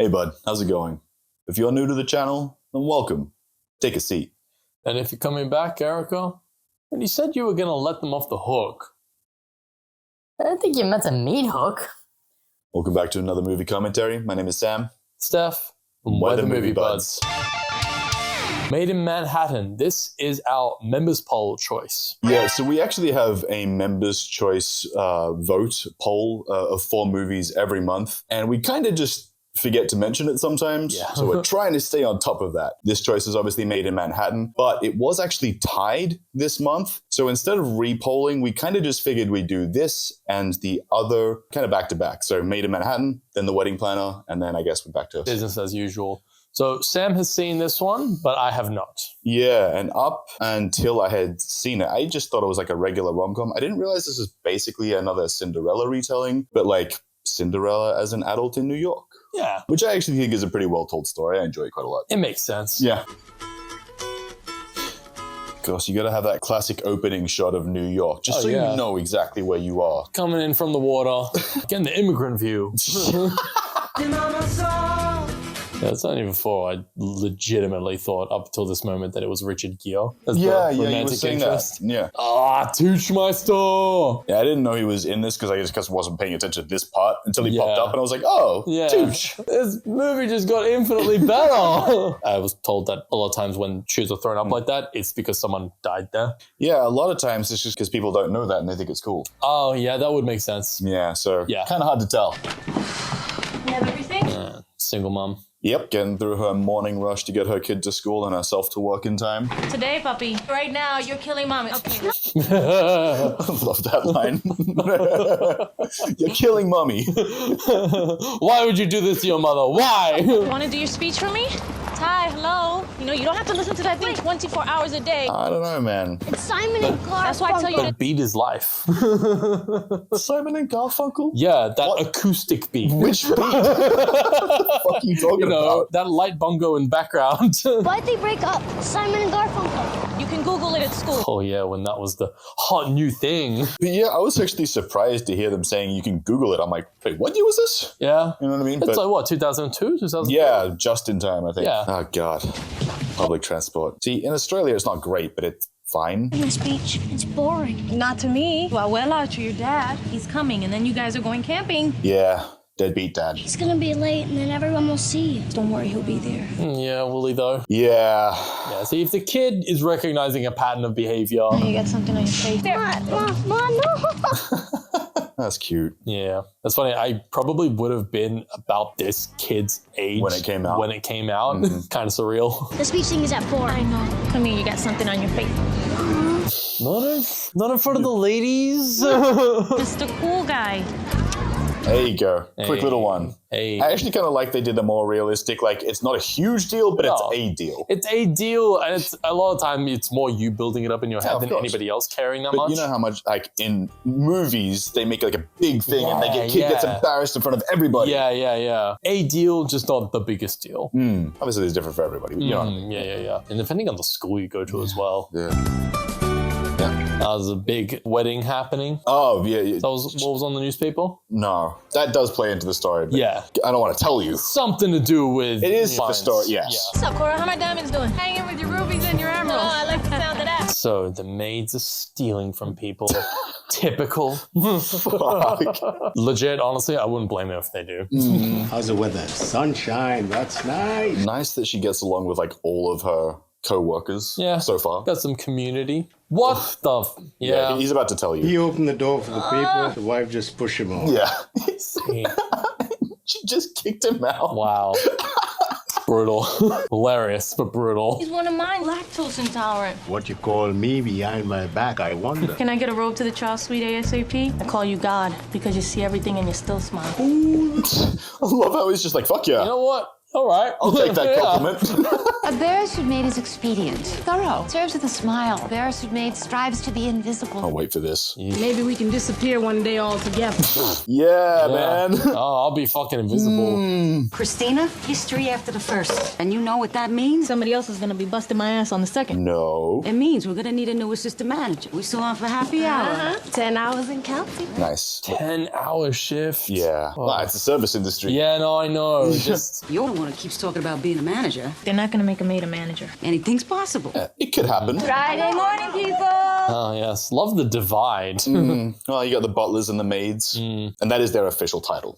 Hey bud, how's it going? If you're new to the channel, then welcome. Take a seat. And if you're coming back, Erica, when you said you were going to let them off the hook. I didn't think you meant a meat hook. Welcome back to another movie commentary. My name is Sam. Steph, from We're the the Movie Movie Budz. Made in Manhattan. This is our members poll choice. Yeah, so we actually have a members' choice vote poll of 4 movies every month, and we kind of just forget to mention it sometimes. Yeah. So we're trying to stay on top of that. This choice is obviously Made in Manhattan, but it was actually tied this month. So instead of re-polling, we kind of just figured we'd do this and the other kind of back to back. So Made in Manhattan, then The Wedding Planner, and then I guess we're back to Business as usual. So Sam has seen this one, but I have not. Yeah, and up until I had seen it, I just thought it was like a regular rom-com. I didn't realize this is basically another Cinderella retelling, but like Cinderella as an adult in New York. Yeah. Which I actually think is a pretty well-told story. I enjoy it quite a lot. It makes sense. Yeah. Of course, you got to have that classic opening shot of New York, just you know exactly where you are. Coming in from the water, getting the immigrant view. Yeah, it's only before I legitimately thought up until this moment that it was Richard Gere as the romantic you were saying interest. that. Yeah. Ah, Touchmeister! Yeah, I didn't know he was in this because I just wasn't paying attention to this part until he popped up and I was like, oh, Touch. This movie just got infinitely better. I was told that a lot of times when shoes are thrown up like that, it's because someone died there. Yeah, a lot of times it's just because people don't know that and they think it's cool. Oh, yeah, that would make sense. Yeah, so Yeah. kind of hard to tell. You have everything? Single mom. Yep, getting through her morning rush to get her kid to school and herself to work in time. Today, puppy. Right now, you're killing mommy. Okay. Love that line. You're killing mommy. Why would you do this to your mother? Why? Want to do your speech for me? Ty, hello. You know, you don't have to listen to that thing 24 hours a day. I don't know, man. It's Simon and Garfunkel. That's why I tell you The beat is life. Simon and Garfunkel? Yeah, that acoustic beat. Which beat? What the fuck are you talking about? That light bongo in background. Why'd they break up? Simon and Garfunkel. You can Google it at school. Oh yeah, when that was the hot new thing. But yeah, I was actually surprised to hear them saying you can Google it. I'm like, wait, what year was this? Yeah. You know what I mean? It's like what, 2002, 2003? Yeah, just in time, I think. Yeah. Oh, God. Public transport. See, in Australia, it's not great, but it's fine. My speech, it's boring. Not to me. Well, out to your dad. He's coming, and then you guys are going camping. Yeah, deadbeat dad. It's gonna be late and then everyone will see you. Don't worry, he'll be there. Yeah, will he though? Yeah. Yeah, see, if the kid is recognizing a pattern of behavior. You got something on your face. Mom, no. That's cute. Yeah, that's funny. I probably would have been about this kid's age When it came out. Kind of surreal. The speech thing is at 4. I know. Come here, you got something on your face. Not in front of the ladies. Mr. Cool Guy. There you go. Quick little one. Hey. I actually kind of like they did the more realistic, like, it's not a huge deal, but it's a deal. It's a deal, and it's a lot of time it's more you building it up in your head than anybody else caring that But much. you know how much, like, in movies, they make like a big thing and the kid gets embarrassed in front of everybody. Yeah. A deal, just not the biggest deal. Obviously, it's different for everybody. But, you know. Yeah. And depending on the school you go to as well. Yeah. There's a big wedding happening. Oh, yeah. That was what was on the newspaper? No. That does play into the story. But Yeah. I don't want to tell you. Something to do with It is the finance. story, yes. What's up, Cora? How my diamonds doing? Hanging with your rubies and your emeralds. Oh, I like the sound of that. So the maids are stealing from people. Typical. Fuck. Legit, honestly, I wouldn't blame them if they do. How's the weather? Sunshine, that's nice. Nice that she gets along with like all of her co-workers so far. Got some community. What the Yeah, he's about to tell you. He opened the door for the people, the wife just pushed him off. Yeah. See. She just kicked him out. Wow. Brutal. Hilarious, but brutal. He's one of mine, lactose intolerant. What you call me behind my back, I wonder. Can I get a robe to the child suite ASAP? I call you God because you see everything and you still smile. I love how he's just like, fuck yeah. You know what? All right. I'll take that compliment. A bearsuit maid is expedient, thorough, serves with a smile. A bearsuit maid strives to be invisible. I'll wait for this. Maybe we can disappear one day altogether. Yeah, man. Oh, I'll be fucking invisible. Christina, history after the first. And you know what that means? Somebody else is gonna be busting my ass on the second. No. It means we're gonna need a new assistant manager. We still on for happy hour. 10 hours in counting. Nice. 10-hour shift. Yeah. Well, it's the service industry. Yeah, no, I know. Just You're the one who keeps talking about being a manager. They're not gonna make a maid a manager. Anything's possible. It could happen. Friday morning, people. oh yes, love the divide. Well, you got the butlers and the maids. And that is their official title.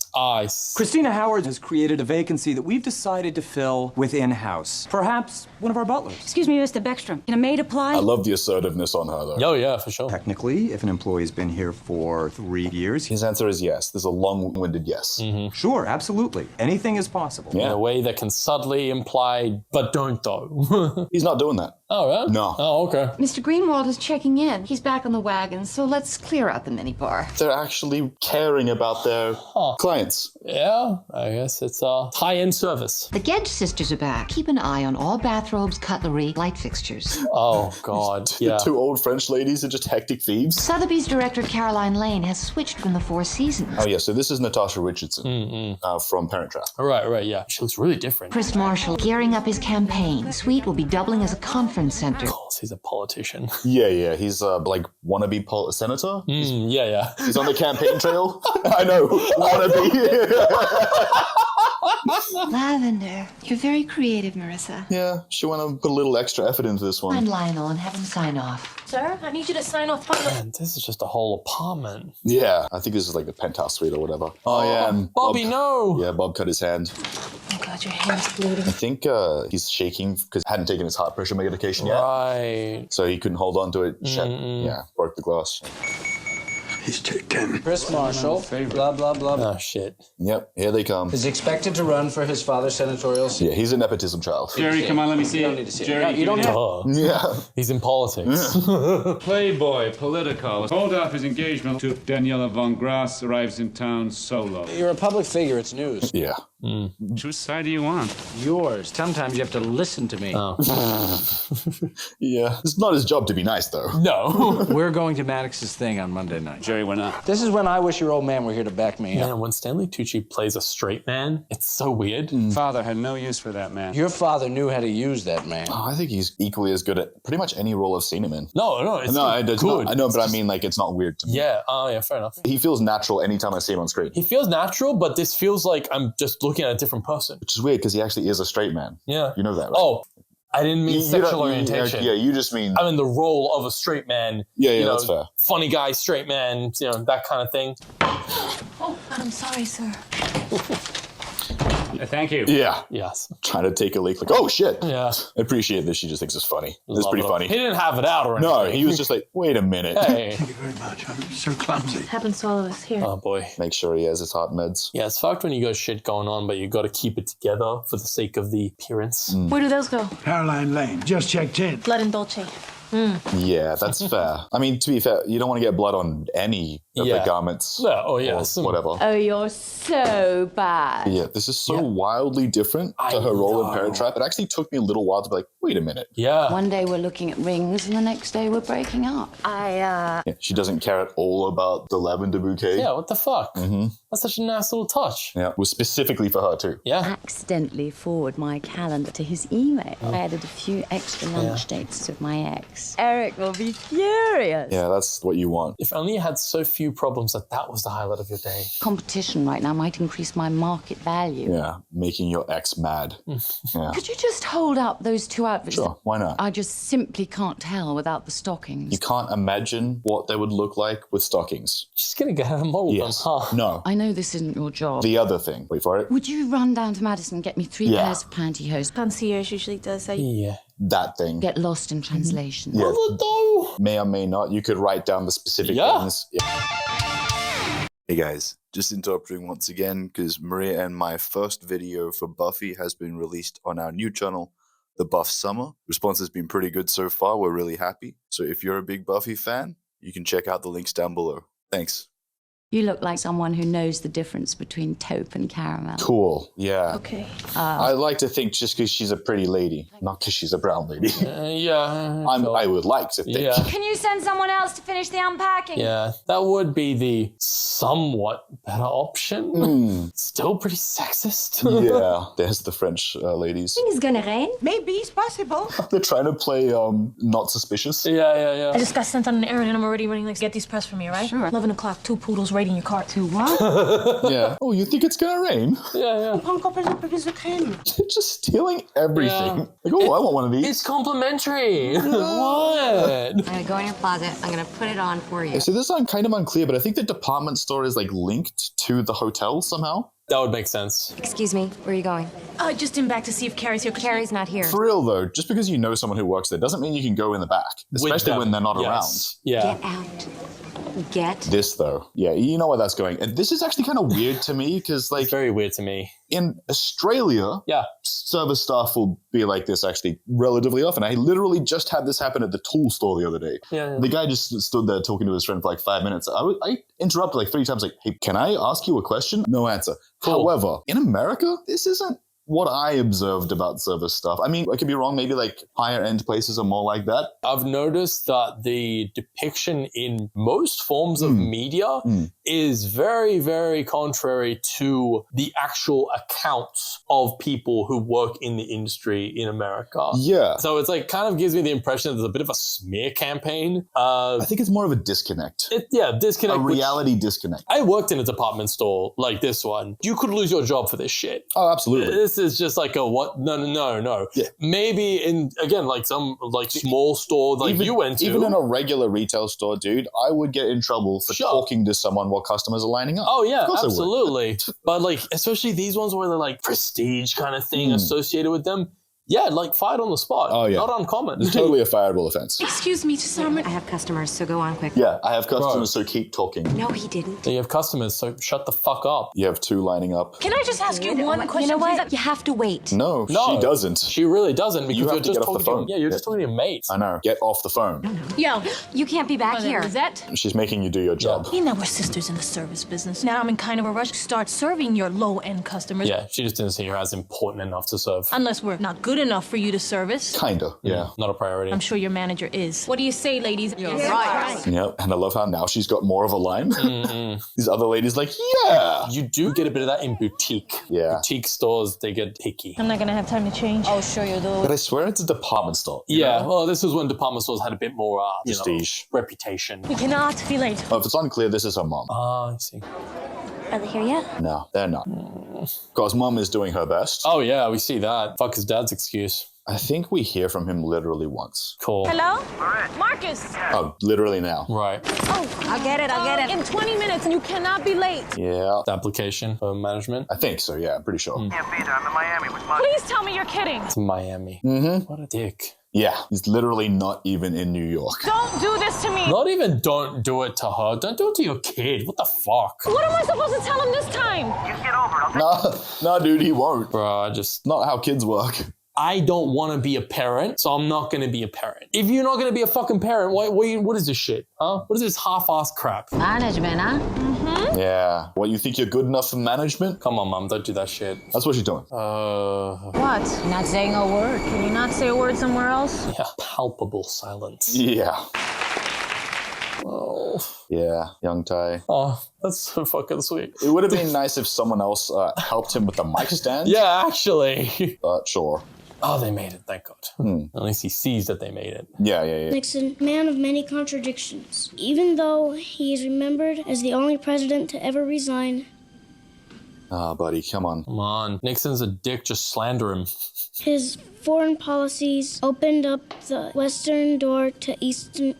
Christina Howard has created a vacancy that we've decided to fill with in-house. Perhaps one of our butlers. Excuse me, Mr. Beckstrom. Can a maid apply? I love the assertiveness on her, though. Oh yeah, for sure. Technically, if an employee's been here for 3 years, His answer is yes. There's a long-winded yes. sure, absolutely. Anything is possible. In a way that can subtly imply, but don't though. He's not doing that. Oh, yeah? No. Oh, okay. Mr. Greenwald is checking in. He's back on the wagon, so let's clear out the minibar. They're actually caring about their clients. Yeah, I guess it's a high-end service. The Gedge sisters are back. Keep an eye on all bathrobes, cutlery, light fixtures. Oh, God. Yeah. The two old French ladies are just hectic thieves. Sotheby's director Caroline Lane has switched from the Four Seasons. Oh, yeah. So this is Natasha Richardson from Parent Trap. Right, yeah. She looks really different. Chris Marshall gearing up his campaign. The suite will be doubling as a conference center. Of course, he's a politician. Yeah. He's like wannabe senator. Yeah. He's on the campaign trail. I know. Wannabe. Lavender. You're very creative, Marissa. Yeah. She want to put a little extra effort into this Find one. Lionel and have him sign off. Sir, I need you to sign off on the... Man, this is just a whole apartment. Yeah. I think this is like the penthouse suite or whatever. Oh, yeah. And Bobby, no! Yeah, Bob cut his hand. Oh God, your hand's bleeding. I think he's shaking because he hadn't taken his heart pressure medication yet. Right. So he couldn't hold on to it. Yeah, broke the glass. He's checked in. Chris Marshall, blah, blah, blah. Oh, shit. Yep, here they come. Is expected to run for his father's senatorial seat. Yeah, he's a nepotism child. Jerry, come on, let me see You don't it. need to see Jerry, it. No, you don't have Oh, Yeah. he's in politics. Playboy, Politico. Hold off his engagement to Daniela von Grass arrives in town solo. You're a public figure, it's news. Yeah. Whose side do you want? Yours. Sometimes you have to listen to me. Oh. Yeah. It's not his job to be nice, though. No. We're going to Maddox's thing on Monday night. Jerry, why not? This is when I wish your old man were here to back me up. Man, when Stanley Tucci plays a straight man, it's so weird. Father had no use for that man. Your father knew how to use that man. Oh, I think he's equally as good at pretty much any role I've seen him in. No, it's It's good. not, I know, but I mean, like, it's not weird to me. Yeah, yeah, fair enough. He feels natural anytime I see him on screen. He feels natural, but this feels like I'm just looking at a different person. Which is weird because he actually is a straight man. Yeah. You know that, right? Oh, I didn't mean You sexual don't- orientation. Yeah, you just mean... I'm in the role of a straight man. Yeah, you know, that's fair. Funny guy, straight man, that kind of thing. Oh, I'm sorry, sir. Thank you. Yeah. Yes. Trying to take a leak. Like, oh, shit. Yeah. I appreciate this. She just thinks it's funny. It's Love pretty it. funny. He didn't have it out or anything. No, he was just like, wait a minute. Hey. Thank you very much. I'm so clumsy. Happens to all of us here. Oh, boy. Make sure he has his heart meds. Yeah, it's fucked when you got shit going on, but you got to keep it together for the sake of the appearance. Where do those go? Caroline Lane, just checked in. Blood and Dolce. Yeah, that's fair. I mean, to be fair, you don't want to get blood on any of the garments. Yeah, oh, yeah. Or whatever. Oh, you're so bad. Yeah, this is so wildly different to her role in Parent Trap. It actually took me a little while to be like, wait a minute. Yeah. One day we're looking at rings, and the next day we're breaking up. Yeah, she doesn't care at all about the lavender bouquet. Yeah, what the fuck? That's such a nice little touch. Yeah, it was specifically for her too. Yeah. Accidentally forward my calendar to his email. I added a few extra lunch dates with my ex. Eric will be furious. Yeah, that's what you want. If only you had so few problems that was the highlight of your day. Competition right now might increase my market value. Yeah, making your ex mad. Yeah. Could you just hold up those two outfits? Sure, why not? I just simply can't tell without the stockings. You can't imagine what they would look like with stockings. She's gonna get her model Yes. done, huh? No. I know this isn't your job. The other thing. Wait for it. Would you run down to Madison and get me 3 Yeah. pairs of pantyhose? Concierge usually does that. Yeah. That thing. Get lost in translation. Yeah. Though. May or may not. You could write down the specific things. Yeah. Hey guys, just interrupting once again because Maria and my first video for Buffy has been released on our new channel, The Buff Summer. Response has been pretty good so far. We're really happy. So if you're a big Buffy fan, you can check out the links down below. Thanks. You look like someone who knows the difference between taupe and caramel. Cool. Yeah. Okay. I like to think just because she's a pretty lady, not because she's a brown lady. Yeah. I would like to think. Yeah. Can you send someone else to finish the unpacking? Yeah, that would be the somewhat better option. Still pretty sexist. Yeah, there's the French ladies. Think it's gonna rain? Maybe it's possible. They're trying to play not suspicious. Yeah. I just got sent on an errand and I'm already running. Like, get these pressed for me, right? Sure. 11 o'clock, 2 poodles raiding your cart. 2 what? Yeah. Oh, you think it's gonna rain? Yeah. Just stealing everything. Yeah. Like, oh, I want one of these. It's complimentary. What? I'm gonna go in your closet. I'm gonna put it on for you. So this I'm kind of unclear, but I think the department store is like linked to the hotel somehow. That would make sense. Excuse me, where are you going? Just in back to see if Carrie's here. Carrie's not here. For real though, just because you know someone who works there doesn't mean you can go in the back, especially when they're not around. Yeah. Get out. Get. This though, yeah, you know where that's going. And this is actually kind of weird to me because like It's very weird to me. in Australia, Yeah. service staff will be like this actually relatively often. I literally just had this happen at the tool store the other day. Yeah. The guy just stood there talking to his friend for like 5 minutes. I interrupted like 3 times, like, hey, can I ask you a question? No answer. Cool. However, in America, this isn't what I observed about service stuff. I mean, I could be wrong. Maybe like higher end places are more like that. I've noticed that the depiction in most forms of media is very, very contrary to the actual accounts of people who work in the industry in America. Yeah. So it's like kind of gives me the impression that there's a bit of a smear campaign. I think it's more of a disconnect. Disconnect. A reality disconnect. I worked in a department store like this one. You could lose your job for this shit. Oh, absolutely. This is just like a what? No. Yeah. Maybe in, again, like some like small store like you went to. Even in a regular retail store, dude, I would get in trouble for talking to someone while customers are lining up. Oh, yeah, Of course I would. absolutely. But like, especially these ones where they're like prestige kind of thing associated with them. Yeah, like fired on the spot. Oh, yeah. Not uncommon. It's totally a fireable offense. Excuse me, Summer. I have customers, so go on quick. Yeah, I have customers, so keep talking. No, he didn't. You have customers, so shut the fuck up. You have 2 lining up. Can I just ask you one question? You know what? please? You have to wait. No, she doesn't. She really doesn't because You have you're to just get off the talking phone. you're just talking to your mate. I know. Get off the phone. Yo, You can't be back here. Lizette? She's making you do your job. You know we're sisters in the service business. Now I'm in kind of a rush to start serving your low-end customers. Yeah, she just didn't see her as important enough to serve. Unless we're not good enough for you to service. Kinda, yeah. Not a priority. I'm sure your manager is. What do you say, ladies? You're right. Yeah, and I love how now she's got more of a line. These other ladies like, yeah. You do get a bit of that in boutique. Yeah. Boutique stores, they get picky. I'm not gonna have time to change. Oh, sure you do. But I swear it's a department store. you Yeah, know? well, this was when department stores had a bit more Prestige. reputation. We cannot be late. Oh, if it's unclear, this is her mom. I see. Are they here yet? No, they're not. Because mom is doing her best. Oh, yeah, we see that. Fuck his dad's excuse. I think we hear from him literally once. Cool. Hello? Marcus! Oh, literally now. Right. Oh, I'll get it. in 20 minutes and you cannot be late. Yeah. The application for management. I think so, yeah, I'm pretty sure. Can't be there. I'm in Miami with money. Please tell me you're kidding. It's Miami. What a dick. Yeah, he's literally not even in New York. Don't do this to me. Not even don't do it to her. Don't do it to your kid. What the fuck? What am I supposed to tell him this time? You get over it. I'll take Nah, dude, he won't. Bro, Not how kids work. I don't want to be a parent, so I'm not going to be a parent. If you're not going to be a fucking parent, what is this shit? Huh? What is this half-assed crap? Management, huh? Yeah. What, you think you're good enough for management? Come on, Mom, don't do that shit. That's what she's doing. What? Not saying a word. Can you not say a word somewhere else? Yeah, palpable silence. Yeah. Oh. Yeah, young Ty. Oh, that's so fucking sweet. It would have been nice if someone else helped him with the mic stand. Yeah, actually. But sure. Oh, they made it, thank God. At least he sees that they made it. Yeah. Nixon, man of many contradictions. Even though he is remembered as the only president to ever resign, Ah, buddy, come on. Come on. Nixon's a dick, just slander him. his foreign policies opened up the Western door to Eastern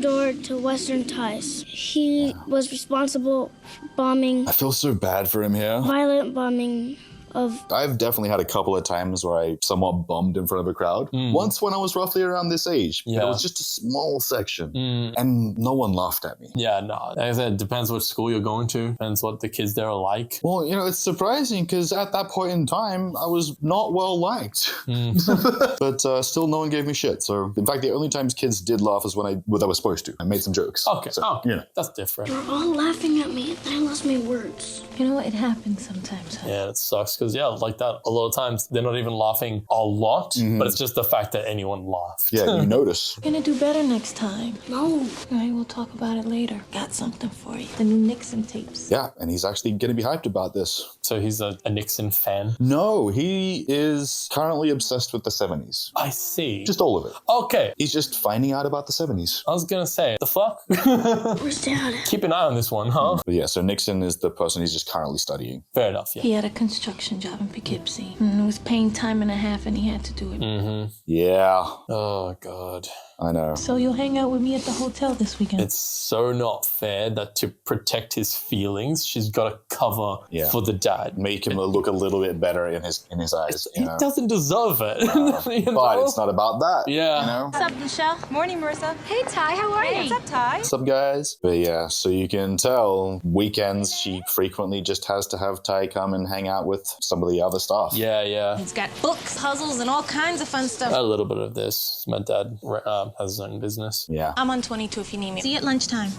door to Western ties. He was responsible for bombing, I feel so bad for him here. violent bombing of... I've definitely had a couple of times where I somewhat bummed in front of a crowd. Once when I was roughly around this age. Yeah. It was just a small section. And no one laughed at me. Yeah, no. Like I said, it depends which school you're going to. Depends what the kids there are like. Well, you know, it's surprising because at that point in time, I was not well liked. But still no one gave me shit. So, in fact, the only times kids did laugh is when I was supposed to. I made some jokes. Okay, so, you know. That's different. They were all laughing at me, and I lost my words. You know what? It happens sometimes. Huh? Yeah, it sucks because, yeah, like that, a lot of times they're not even laughing a lot, but it's just the fact that anyone laughed. Yeah, you notice. We're gonna do better next time. No. All right, we'll talk about it later. Got something for you. The new Nixon tapes. Yeah, and he's actually going to be hyped about this. So he's a Nixon fan? No, he is currently obsessed with the 70s. I see. Just all of it. Okay. He's just finding out about the 70s. I was going to say, the fuck? Where's Dad? Keep an eye on this one, huh? But yeah, so Nixon is the person he's just currently studying. Fair enough, yeah. He had a construction job in Poughkeepsie. And it was paying time and a half, and he had to do it. Yeah. Oh, God. I know. So you'll hang out with me at the hotel this weekend? It's so not fair that to protect his feelings, she's got to cover for the dad. Make him look a little bit better in his eyes. He doesn't deserve it. But it's not about that. Yeah. You know? What's up, Michelle? Morning, Marissa. Hey, Ty, how are you? What's up, Ty? What's up, guys? But yeah, so you can tell weekends she frequently just has to have Ty come and hang out with some of the other staff. Yeah, yeah. It's got books, puzzles, and all kinds of fun stuff. A little bit of this. My dad has his own business. Yeah. I'm on 22 if you need me. See you at lunchtime.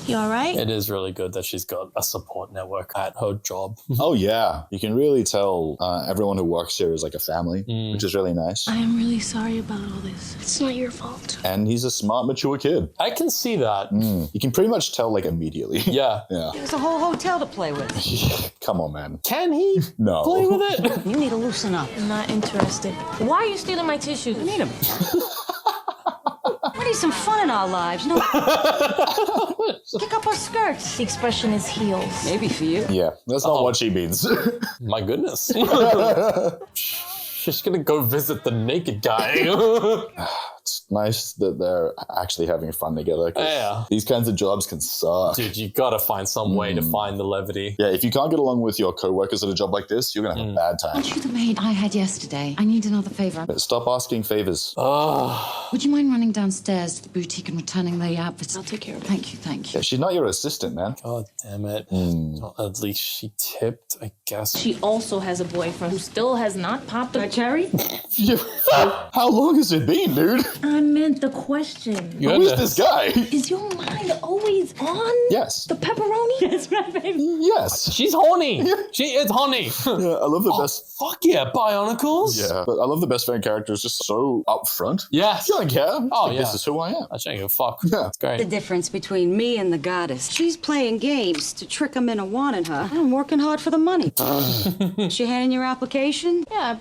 You all right? It is really good that she's got a support network at her job. Oh, yeah. You can really tell everyone who works here is like a family, which is really nice. I am really sorry about all this. It's not your fault. And he's a smart, mature kid. I can see that. You can pretty much tell, like, immediately. Yeah. Yeah. There's a whole hotel to play with. Come on, man. Can he No. play with it? You need to loosen up. I'm not interested. Why are you stealing my tissues? I need them. We need some fun in our lives. You know, kick up our skirts. The expression is heels. Maybe for you. Yeah, that's not what she means. My goodness. She's gonna go visit the naked guy. It's nice that they're actually having fun together. Yeah. These kinds of jobs can suck. Dude, you gotta find some way to find the levity. Yeah, if you can't get along with your co-workers at a job like this, you're gonna have a bad time. Aren't you the maid I had yesterday? I need another favor. But stop asking favors. Would you mind running downstairs to the boutique and returning the outfits? I'll take care of it. Thank you, thank you. Yeah, she's not your assistant, man. God damn it. At least she tipped, I guess. She also has a boyfriend who still has not popped a cherry. How long has it been, dude? I meant the question. Who is this guy? Is your mind always on? Yes. The pepperoni? That's right, baby. Yes. She's horny. She is horny. Yeah, I love the best. Fuck yeah, Bionicles. Yeah, but I love the best friend character is just so upfront. Yes. She doesn't care. Oh, This is who I am. I don't give a fuck. Yeah. It's great. The difference between me and the goddess. She's playing games to trick him into wanting her. I'm working hard for the money. She handing your application? Yeah.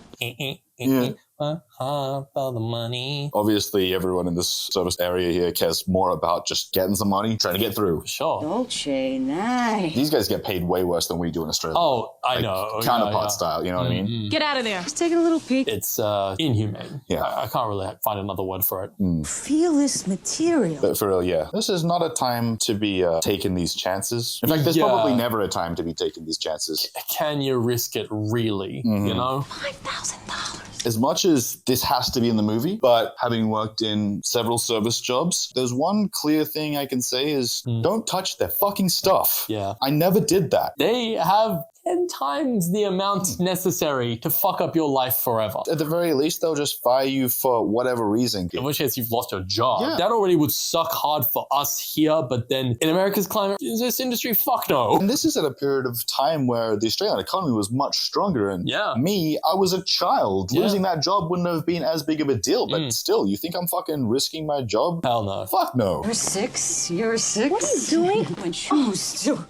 Yeah. For the money. Obviously, everyone in this service area here cares more about just getting some money, trying to get through. Sure. Dolce, nice. These guys get paid way worse than we do in Australia. Oh, I know. Counterpart style, you know what I mean? Get out of there. Just taking a little peek. It's inhumane. Yeah. I can't really find another word for it. Feel this material. But for real, yeah. This is not a time to be taking these chances. In fact, there's probably never a time to be taking these chances. Can you risk it really, you know? $5,000. As much as this has to be in the movie, but having worked in several service jobs, there's one clear thing I can say is don't touch their fucking stuff. Yeah. I never did that. They have 10 times the amount necessary to fuck up your life forever. At the very least, they'll just fire you for whatever reason. In which case, you've lost your job. Yeah. That already would suck hard for us here, but then in America's climate, in this industry, fuck no. And this is at a period of time where the Australian economy was much stronger. And me, I was a child. Yeah. Losing that job wouldn't have been as big of a deal. But still, you think I'm fucking risking my job? Hell no. Fuck no. You're 6. You're 6. What are you doing? When shoes too.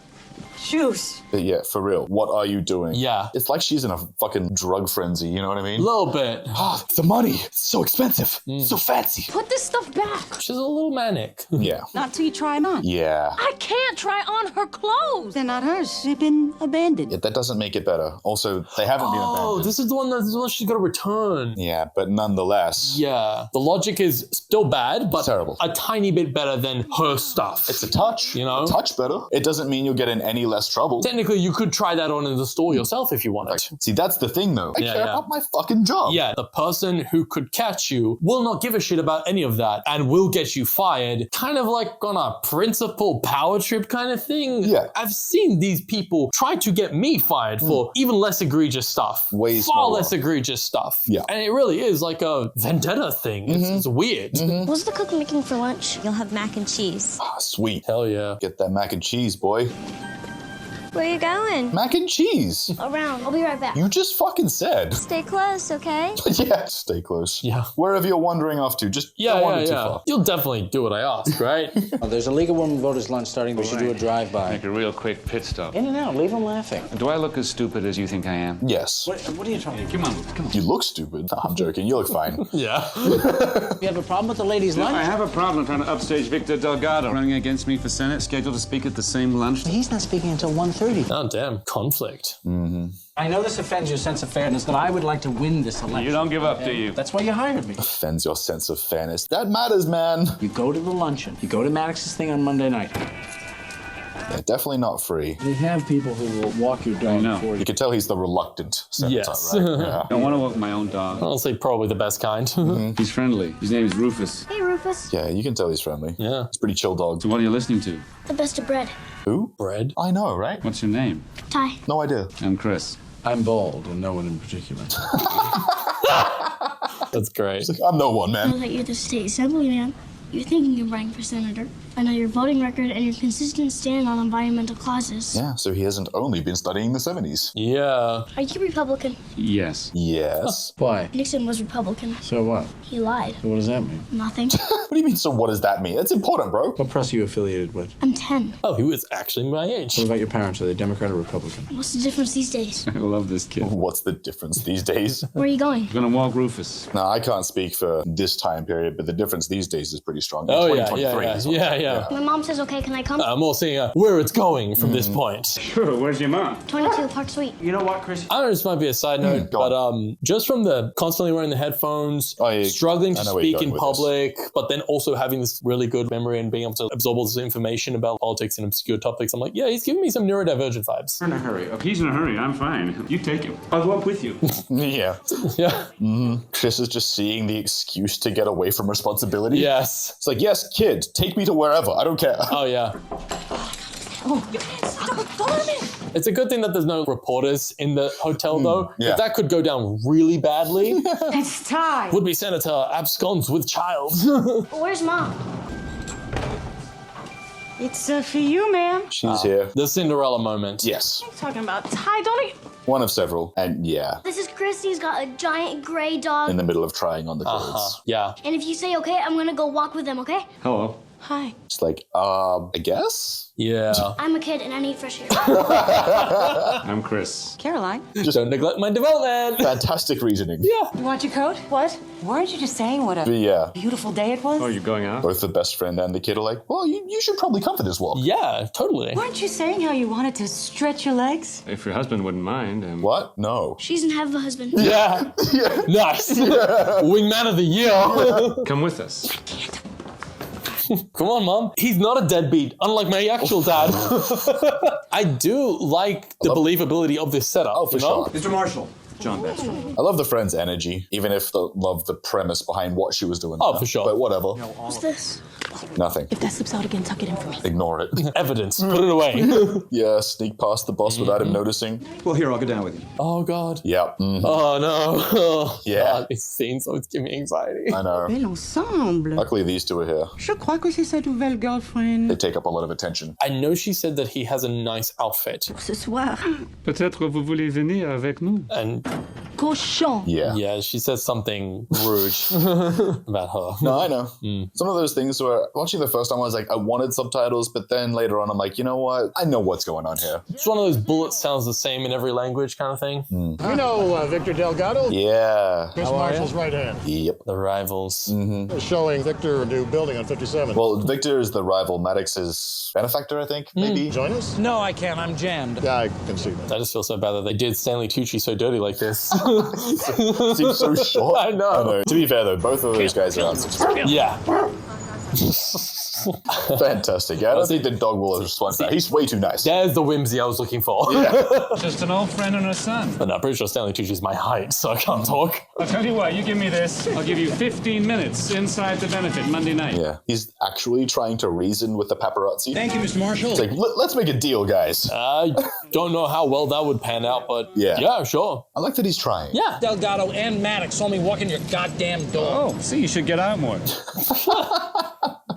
Shoes. But yeah, for real, what are you doing? Yeah. It's like she's in a fucking drug frenzy, you know what I mean? A little bit. The money, it's so expensive, so fancy. Put this stuff back. She's a little manic. Yeah. Not till you try them on. Yeah. I can't try on her clothes. They're not hers. They've been abandoned. Yeah, that doesn't make it better. Also, they haven't been abandoned. Oh, this is the one she's got to return. Yeah, but nonetheless. Yeah. The logic is still bad, but terrible. A tiny bit better than her stuff. It's a touch. You know? A touch better. It doesn't mean you'll get in any less trouble. Technically, you could try that on in the store yourself if you wanted. See, that's the thing, though. I care about my fucking job. Yeah, the person who could catch you will not give a shit about any of that and will get you fired, kind of like on a principal power trip kind of thing. Yeah. I've seen these people try to get me fired for even less egregious stuff. Far less egregious stuff. Yeah. And it really is like a vendetta thing. It's weird. What's the cook making for lunch? You'll have mac and cheese. Ah, sweet. Hell yeah. Get that mac and cheese, boy. Where are you going? Mac and cheese. Around. I'll be right back. You just fucking said. Stay close, okay? Yeah, stay close. Yeah. Wherever you're wandering off to, just don't wander too far. You'll definitely do what I ask, right? There's a League of Women Voters lunch starting. We should do a drive-by. Make a real quick pit stop. In and out. Leave them laughing. Do I look as stupid as you think I am? Yes. What are you trying to do? Come on. You look stupid. No, I'm joking. You look fine. Yeah. You have a problem with the ladies' lunch? I have a problem trying to upstage Victor Delgado, running against me for Senate, scheduled to speak at the same lunch. He's not speaking until 1:30. Oh, damn. Conflict. I know this offends your sense of fairness, but I would like to win this election. You don't give up, do you? That's why you hired me. Offends your sense of fairness. That matters, man. You go to the luncheon. You go to Maddox's thing on Monday night. Yeah, definitely not free. They have people who will walk your dog for you. You can tell he's the reluctant senator, Yes. right? Yeah. I don't want to walk my own dog. Honestly, probably the best kind. He's friendly. His name is Rufus. Hey, Rufus. Yeah, you can tell he's friendly. Yeah. He's a pretty chill dog. So what are you listening to? The best of bread. Who? Bread. I know, right? What's your name? Ty. No idea. I'm Chris. I'm bald, and no one in particular. That's great. He's like, I'm no one, I know man. that you're the state assemblyman. You're thinking of running for senator. I know your voting record and your consistent stand on environmental causes. Yeah, so he hasn't only been studying the 70s. Yeah. Are you Republican? Yes. Yes. Why? Nixon was Republican. So what? He lied. So what does that mean? Nothing. What do you mean, so what does that mean? That's important, bro. What press are you affiliated with? I'm 10. Oh, he was actually my age. What about your parents? Are they Democrat or Republican? What's the difference these days? I love this kid. What's the difference these days? Where are you going? I'm gonna walk Rufus. No, I can't speak for this time period, but the difference these days is pretty strong. Oh, yeah, 2023. yeah. My mom says, okay, can I come? I'm all seeing where it's going from this point. Sure, where's your mom? 22 Park Suite. You know what, Chris? I don't know, this might be a side note, go but just from the constantly wearing the headphones, struggling to I know where you're speak in going with public, but then also having this really good memory and being able to absorb all this information about politics and obscure topics, I'm like, yeah, he's giving me some neurodivergent vibes. We're in a hurry. Okay. He's in a hurry. I'm fine. You take him. I'll walk with you. Yeah. Yeah. Chris is just seeing the excuse to get away from responsibility. Yes. It's like, yes, kid, take me to wherever. I don't care. Oh, yeah. It's a good thing that there's no reporters in the hotel, though. yeah. If that could go down really badly, It's Ty. would-be senator absconds with child. Where's mom? It's for you, ma'am. She's here. The Cinderella moment. Yes. Talking about Ty, don't he? One of several. And yeah, This is Chris. He's got a giant gray dog. in the middle of trying on the clothes. Yeah. And if you say okay, I'm gonna go walk with them, okay? Hello. Hi. It's like, I guess? Yeah. I'm a kid and I need fresh air. I'm Chris. Caroline. Just don't neglect my development. Fantastic reasoning. Yeah. You want your coat? What? Weren't you just saying what a Yeah. beautiful day it was? Oh, you're going out? Both the best friend and the kid are like, well, you should probably come for this walk. Yeah, totally. Weren't you saying how you wanted to stretch your legs? If your husband wouldn't mind. What? No. She doesn't have a husband. Yeah. Nice. Wingman of the year. Come with us. Come on, Mom. He's not a deadbeat, unlike my actual dad. I do like the believability of this setup. Oh, for sure. Mr. Marshall. John Baxter. I love the friend's energy, even if I love the premise behind what she was doing. Oh, for sure. But whatever. What's this? Nothing. If that slips out again, tuck it in for me. Ignore it. Evidence. Put it away. Yeah, sneak past the boss without him noticing. Well, here, I'll go down with you. Oh, God. Yep. Oh, no. Oh, Yeah. God, these scenes always give me anxiety. I know. Bel ensemble. Luckily, these two are here. Je crois que c'est sa nouvelle girlfriend. They take up a lot of attention. I know she said that he has a nice outfit. Ce soir. Peut-être vous voulez venir avec nous. And Cochon. Yeah. she says something rude about her. No, I know. Some of those things where watching the first time I was like, I wanted subtitles, but then later on I'm like, you know what? I know what's going on here. It's one of those bullets sounds the same in every language kind of thing. You know Victor Delgado? Yeah. Chris Marshall's right hand. Yep. The rivals. Showing Victor a new building on 57. Well, Victor is the rival. Maddox's benefactor, I think, maybe. Join us? No, I can't. I'm jammed. Yeah, I can see that. I just feel so bad that they did Stanley Tucci so dirty like this. Seems so short. I know. To be fair, though, both of those guys are on 6 feet. Yeah. Fantastic. Yeah, I don't think the dog will respond to that. He's way too nice. There's the whimsy I was looking for. Yeah. Just an old friend and her son. But no, I'm pretty sure Stanley Tucci's my height, so I can't talk. I'll tell you what, you give me this. I'll give you 15 minutes inside the benefit Monday night. Yeah. He's actually trying to reason with the paparazzi. Thank you, Mr. Marshall. It's like, let's make a deal, guys. I don't know how well that would pan out, but yeah, sure. I like that he's trying. Yeah. Delgado and Maddox saw me walking your goddamn door. Oh, see, you should get out more.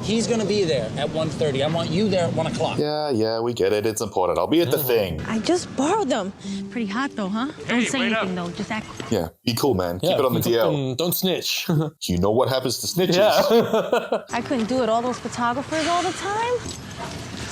He's gonna be there at 1:30. I want you there at 1 o'clock. Yeah, we get it. It's important. I'll be at the thing. I just borrowed them. Pretty hot though, huh? Don't say anything though. Just act. Yeah, be cool, man. Keep it on the DL. Don't snitch. You know what happens to snitches. Yeah. I couldn't do it. All those photographers all the time.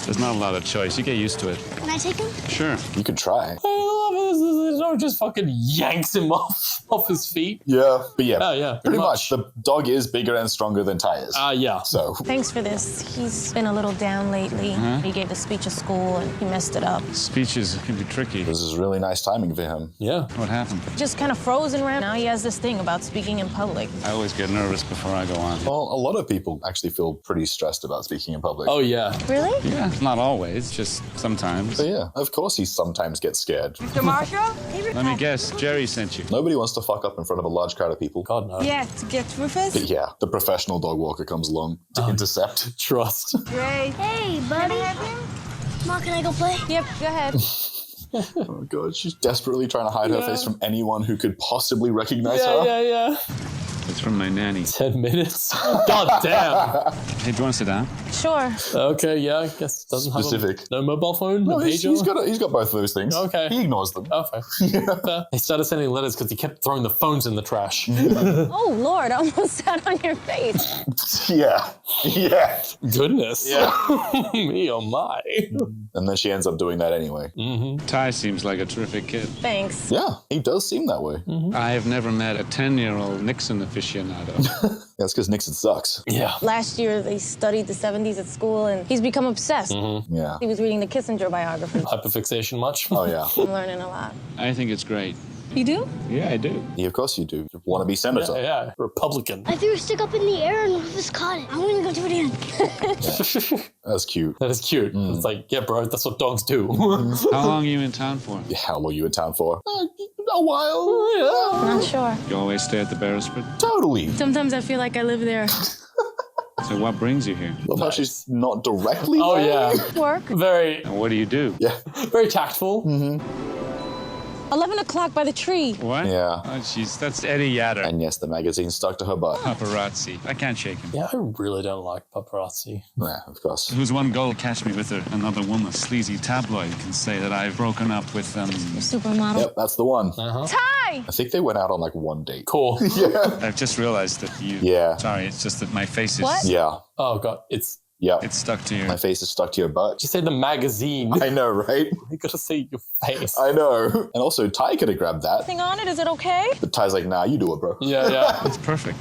There's not a lot of choice. You get used to it. Can I take him? Sure. You could try. I love it. Just fucking yanks him off his feet. Yeah, but yeah. Yeah, pretty much. The dog is bigger and stronger than Ty is. Yeah. So. Thanks for this. He's been a little down lately. He gave the speech at school and he messed it up. Speeches can be tricky. This is really nice timing for him. Yeah. What happened? Just kind of frozen around. Now he has this thing about speaking in public. I always get nervous before I go on. Well, a lot of people actually feel pretty stressed about speaking in public. Oh, yeah. Really? Yeah, not always, just sometimes. But yeah, of course he sometimes gets scared. Mr. Marshall? Let me guess, Jerry sent you. Nobody wants to fuck up in front of a large crowd of people. God, no. Yeah, to get Rufus. But yeah, the professional dog walker comes along to intercept. Trust. Great. Hey, buddy. Mom, can I go play? Yep, go ahead. Oh god, she's desperately trying to hide her face from anyone who could possibly recognize her. Yeah. It's from my nanny. 10 minutes? God damn. Hey, do you want to sit down? Sure. Okay, yeah, I guess doesn't Specific. have no mobile phone, No, no he's got both of those things. Okay. He ignores them. Okay. He started sending letters because he kept throwing the phones in the trash. Oh, Lord, I almost sat on your face. Yeah. Goodness. Yeah. Me oh my. And then she ends up doing that anyway. Ty seems like a terrific kid. Thanks. Yeah, he does seem that way. I have never met a 10-year-old Nixon aficionado. That's because Nixon sucks. Yeah. Last year, they studied the 70s at school, and he's become obsessed. Yeah. He was reading the Kissinger biography. Hyperfixation much? Oh, yeah. I'm learning a lot. I think it's great. You do? Yeah, I do. Yeah, of course you do. You want to be senator. Yeah, Republican. I threw a stick up in the air and Rufus caught it. I'm gonna go do it again. That's cute. That is cute. It's like, yeah, bro, that's what dogs do. How long are you in town for? Yeah, how long are you in town for? A while. Not sure. You always stay at the Beresford? Totally. Sometimes I feel like I live there. So what brings you here? Love how she's not directly Oh, there. yeah. Work. Very, And what do you do? Yeah. very tactful. 11 o'clock by the tree. What? Yeah. Oh, jeez, that's Eddie Yatter. And yes, the magazine stuck to her butt. Paparazzi. I can't shake him. Yeah, I really don't like paparazzi. Yeah, of course. Who's one goal to catch me with another woman? A sleazy tabloid can say that I've broken up with Supermodel. Yep, that's the one. Ty! I think they went out on like one date. Cool. Yeah. I've just realized that you... Yeah. Sorry, it's just that my face is... What? Yeah. Oh, God. It's... Yeah. It's stuck to your... My face is stuck to your butt. You say the magazine. I know, right? You gotta see your face. I know. And also, Ty could have grabbed that. Thing on it, is it okay? But Ty's like, nah, you do it, bro. Yeah. It's perfect.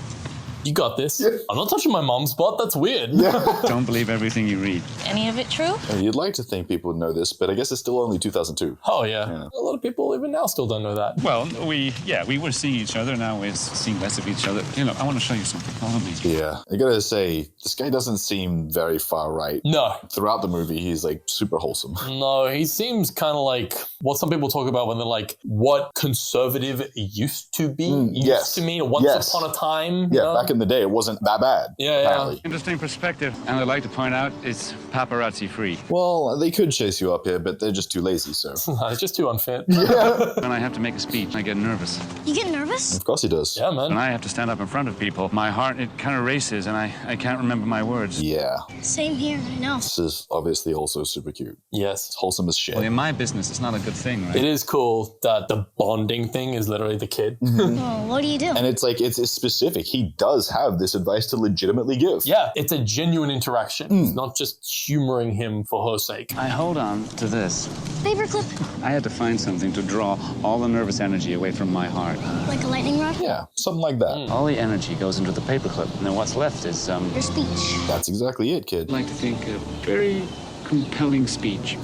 You got this. Yeah. I'm not touching my mom's butt. That's weird. Yeah. Don't believe everything you read. Any of it true? And you'd like to think people would know this, but I guess it's still only 2002. Oh, yeah. A lot of people even now still don't know that. Well, we were seeing each other. Now we're seeing less of each other. You know, I want to show you something. Follow me. Yeah. I gotta say, this guy doesn't seem very far right. No. Throughout the movie, he's like super wholesome. No, he seems kind of like what some people talk about when they're like, what conservative used to be, used to mean once upon a time. Yeah, you know? back in the day, it wasn't that bad. Yeah. Interesting perspective. And I'd like to point out, it's paparazzi free. Well, they could chase you up here, but they're just too lazy, so. It's just too unfit. Yeah. When I have to make a speech, I get nervous. You get nervous? Of course he does. Yeah, man. When I have to stand up in front of people, my heart, it kind of races and I can't remember my words. Yeah. Same here, I know. This is obviously also super cute. Yes. It's wholesome as shit. Well, in my business, it's not a good thing, right? It is cool that the bonding thing is literally the kid. Oh, what do you do? And it's like, it's specific. He does have this advice to legitimately give. Yeah, it's a genuine interaction. It's not just humoring him for her sake. I hold on to this. Paperclip, I had to find something to draw all the nervous energy away from my heart. like a lightning rod? Yeah, something like that. All the energy goes into the paperclip, and then what's left is, Your speech. That's exactly it, kid. I'd like to think a very compelling speech.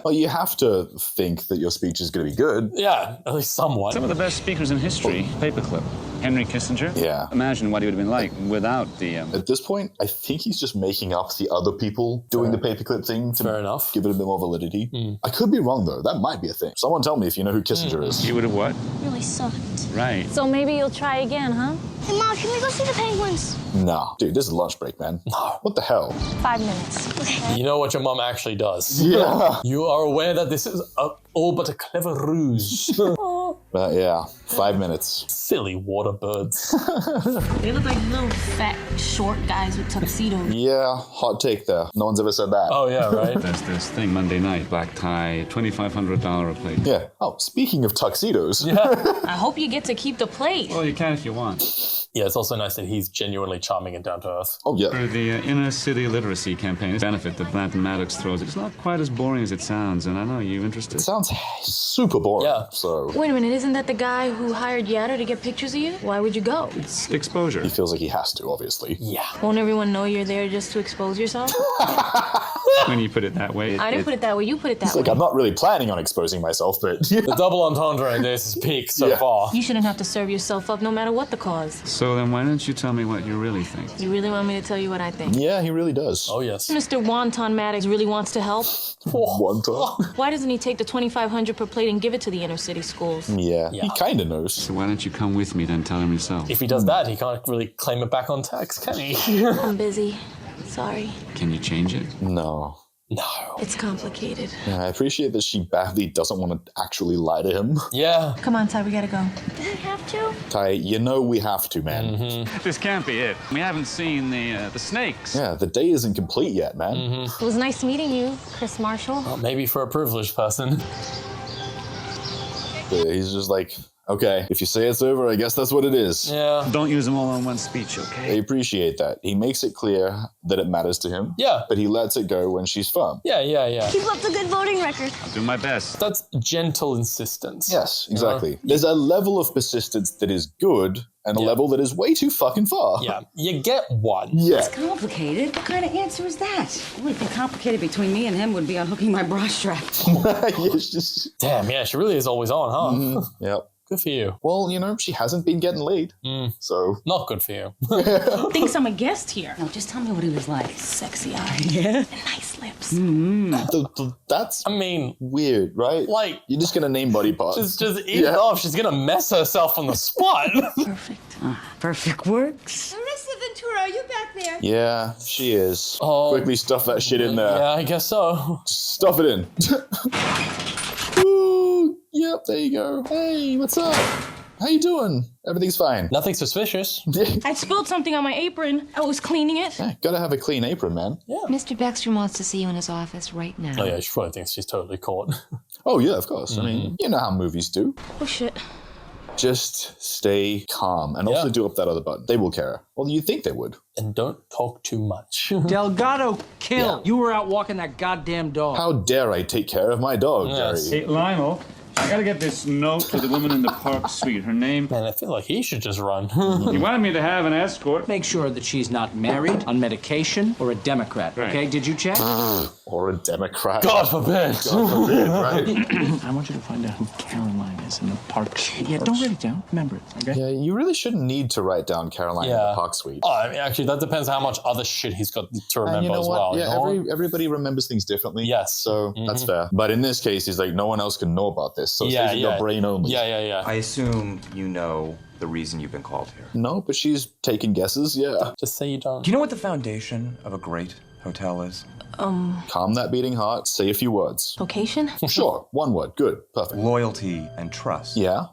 Well, you have to think that your speech is going to be good. Yeah, at least somewhat. Some of the best speakers in history, paperclip. Henry Kissinger? Yeah. Imagine what he would have been like without the... At this point, I think he's just making up the other people doing the paperclip thing to Fair enough. give it a bit more validity. I could be wrong, though. That might be a thing. Someone tell me if you know who Kissinger is. You would have what? Really sucked. Right. So maybe you'll try again, huh? Hey, Mom, can we go see the penguins? Nah. Dude, this is lunch break, man. No. What the hell? 5 minutes. You know what your mom actually does. Yeah. You are aware that this is all but a clever ruse. Yeah. 5 minutes. Silly water birds. They look like little fat, short guys with tuxedos. Yeah. Hot take there. No one's ever said that. Oh, yeah, right? There's this thing Monday night, black tie, $2,500 a plate. Yeah. Oh, speaking of tuxedos. Yeah. I hope you get to keep the plate. Well, you can if you want. Yeah, it's also nice that he's genuinely charming and down to earth. Oh, yeah. For the inner city literacy campaign, benefit that Blanton Maddox throws, it's not quite as boring as it sounds, and I know you're interested. It sounds super boring. Yeah. So. Wait a minute, isn't that the guy who hired Yada to get pictures of you? Why would you go? It's exposure. He feels like he has to, obviously. Yeah. Won't everyone know you're there just to expose yourself? When you put it that way. I didn't put it that way, you put it that It's way. like, I'm not really planning on exposing myself, but... The double entendre in this is peak so far. You shouldn't have to serve yourself up no matter what the cause. So then why don't you tell me what you really think? You really want me to tell you what I think? Yeah, he really does. Oh, yes. Mr. Wonton Maddox really wants to help. Wonton? Why doesn't he take the $2,500 per plate and give it to the inner city schools? Yeah, he kind of knows. So why don't you come with me then, tell him yourself? If he does that, he can't really claim it back on tax, can he? I'm busy. Sorry. Can you change it? No. No. It's complicated. Yeah, I appreciate that she badly doesn't want to actually lie to him. Yeah. Come on, Ty, we gotta go. Do we have to? Ty, you know we have to, man. This can't be it. We haven't seen the snakes. Yeah, the day isn't complete yet, man. It was nice meeting you, Chris Marshall. Well, maybe for a privileged person. But he's just like, okay, if you say it's over, I guess that's what it is. Yeah. Don't use them all in one speech, okay? I appreciate that. He makes it clear that it matters to him. Yeah. But he lets it go when she's firm. Yeah. Keep up the good voting record. I'll do my best. That's gentle insistence. Yes, exactly. There's a level of persistence that is good and a level that is way too fucking far. Yeah, you get one. Yeah. It's complicated. What kind of answer is that? The only thing complicated between me and him would be unhooking my bra strap. Damn, yeah, she really is always on, huh? Yep. Good for you. Well, you know, she hasn't been getting laid. So. Not good for you. Thinks I'm a guest here. No, just tell me what he was like. Sexy eyes. Yeah? And nice lips. That's I mean, weird, right? like, you're just gonna name body parts. just eat it off. She's gonna mess herself on the spot. Perfect. Perfect works. Marissa Ventura, are you back there? Yeah, she is. Oh. Quickly stuff that shit in there. Yeah, I guess so. Stuff it in. Ooh, yep, there you go. Hey, what's up? How you doing? Everything's fine. Nothing suspicious. I spilled something on my apron. I was cleaning it. Yeah, gotta have a clean apron, man. Yeah. Mr. Beckstrom wants to see you in his office right now. Oh, yeah, she probably thinks she's totally caught. Oh, yeah, of course. I mean, you know how movies do. Oh, shit. Just stay calm and also do up that other button. They will care. Well, you'd think they would. And don't talk too much. Delgado, kill. You were out walking that goddamn dog. How dare I take care of my dog, Yes. Jerry? Hey, Lionel, I gotta get this note to the woman in the park suite. Her name? Man, I feel like he should just run. He wanted me to have an escort. Make sure that she's not married, on medication, or a Democrat. Right. Okay, did you check? Or a Democrat. God forbid. God forbid, right? I want you to find out who Caroline is in the park suite. Yeah, don't write it down. Remember it, okay? Yeah, you really shouldn't need to write down Caroline in the park suite. Oh, I mean, actually, that depends how much other shit he's got to remember And you know as what? well. Yeah, you know? everybody remembers things differently. Yes. So that's fair. But in this case, he's like, no one else can know about this. So it's your brain only. Yeah. I assume you know the reason you've been called here. No, but she's taking guesses, yeah. Just say you don't. Do you know what the foundation of a great hotel is? Calm that beating heart, say a few words. Location? Sure, one word, good, perfect. Loyalty and trust. Yeah,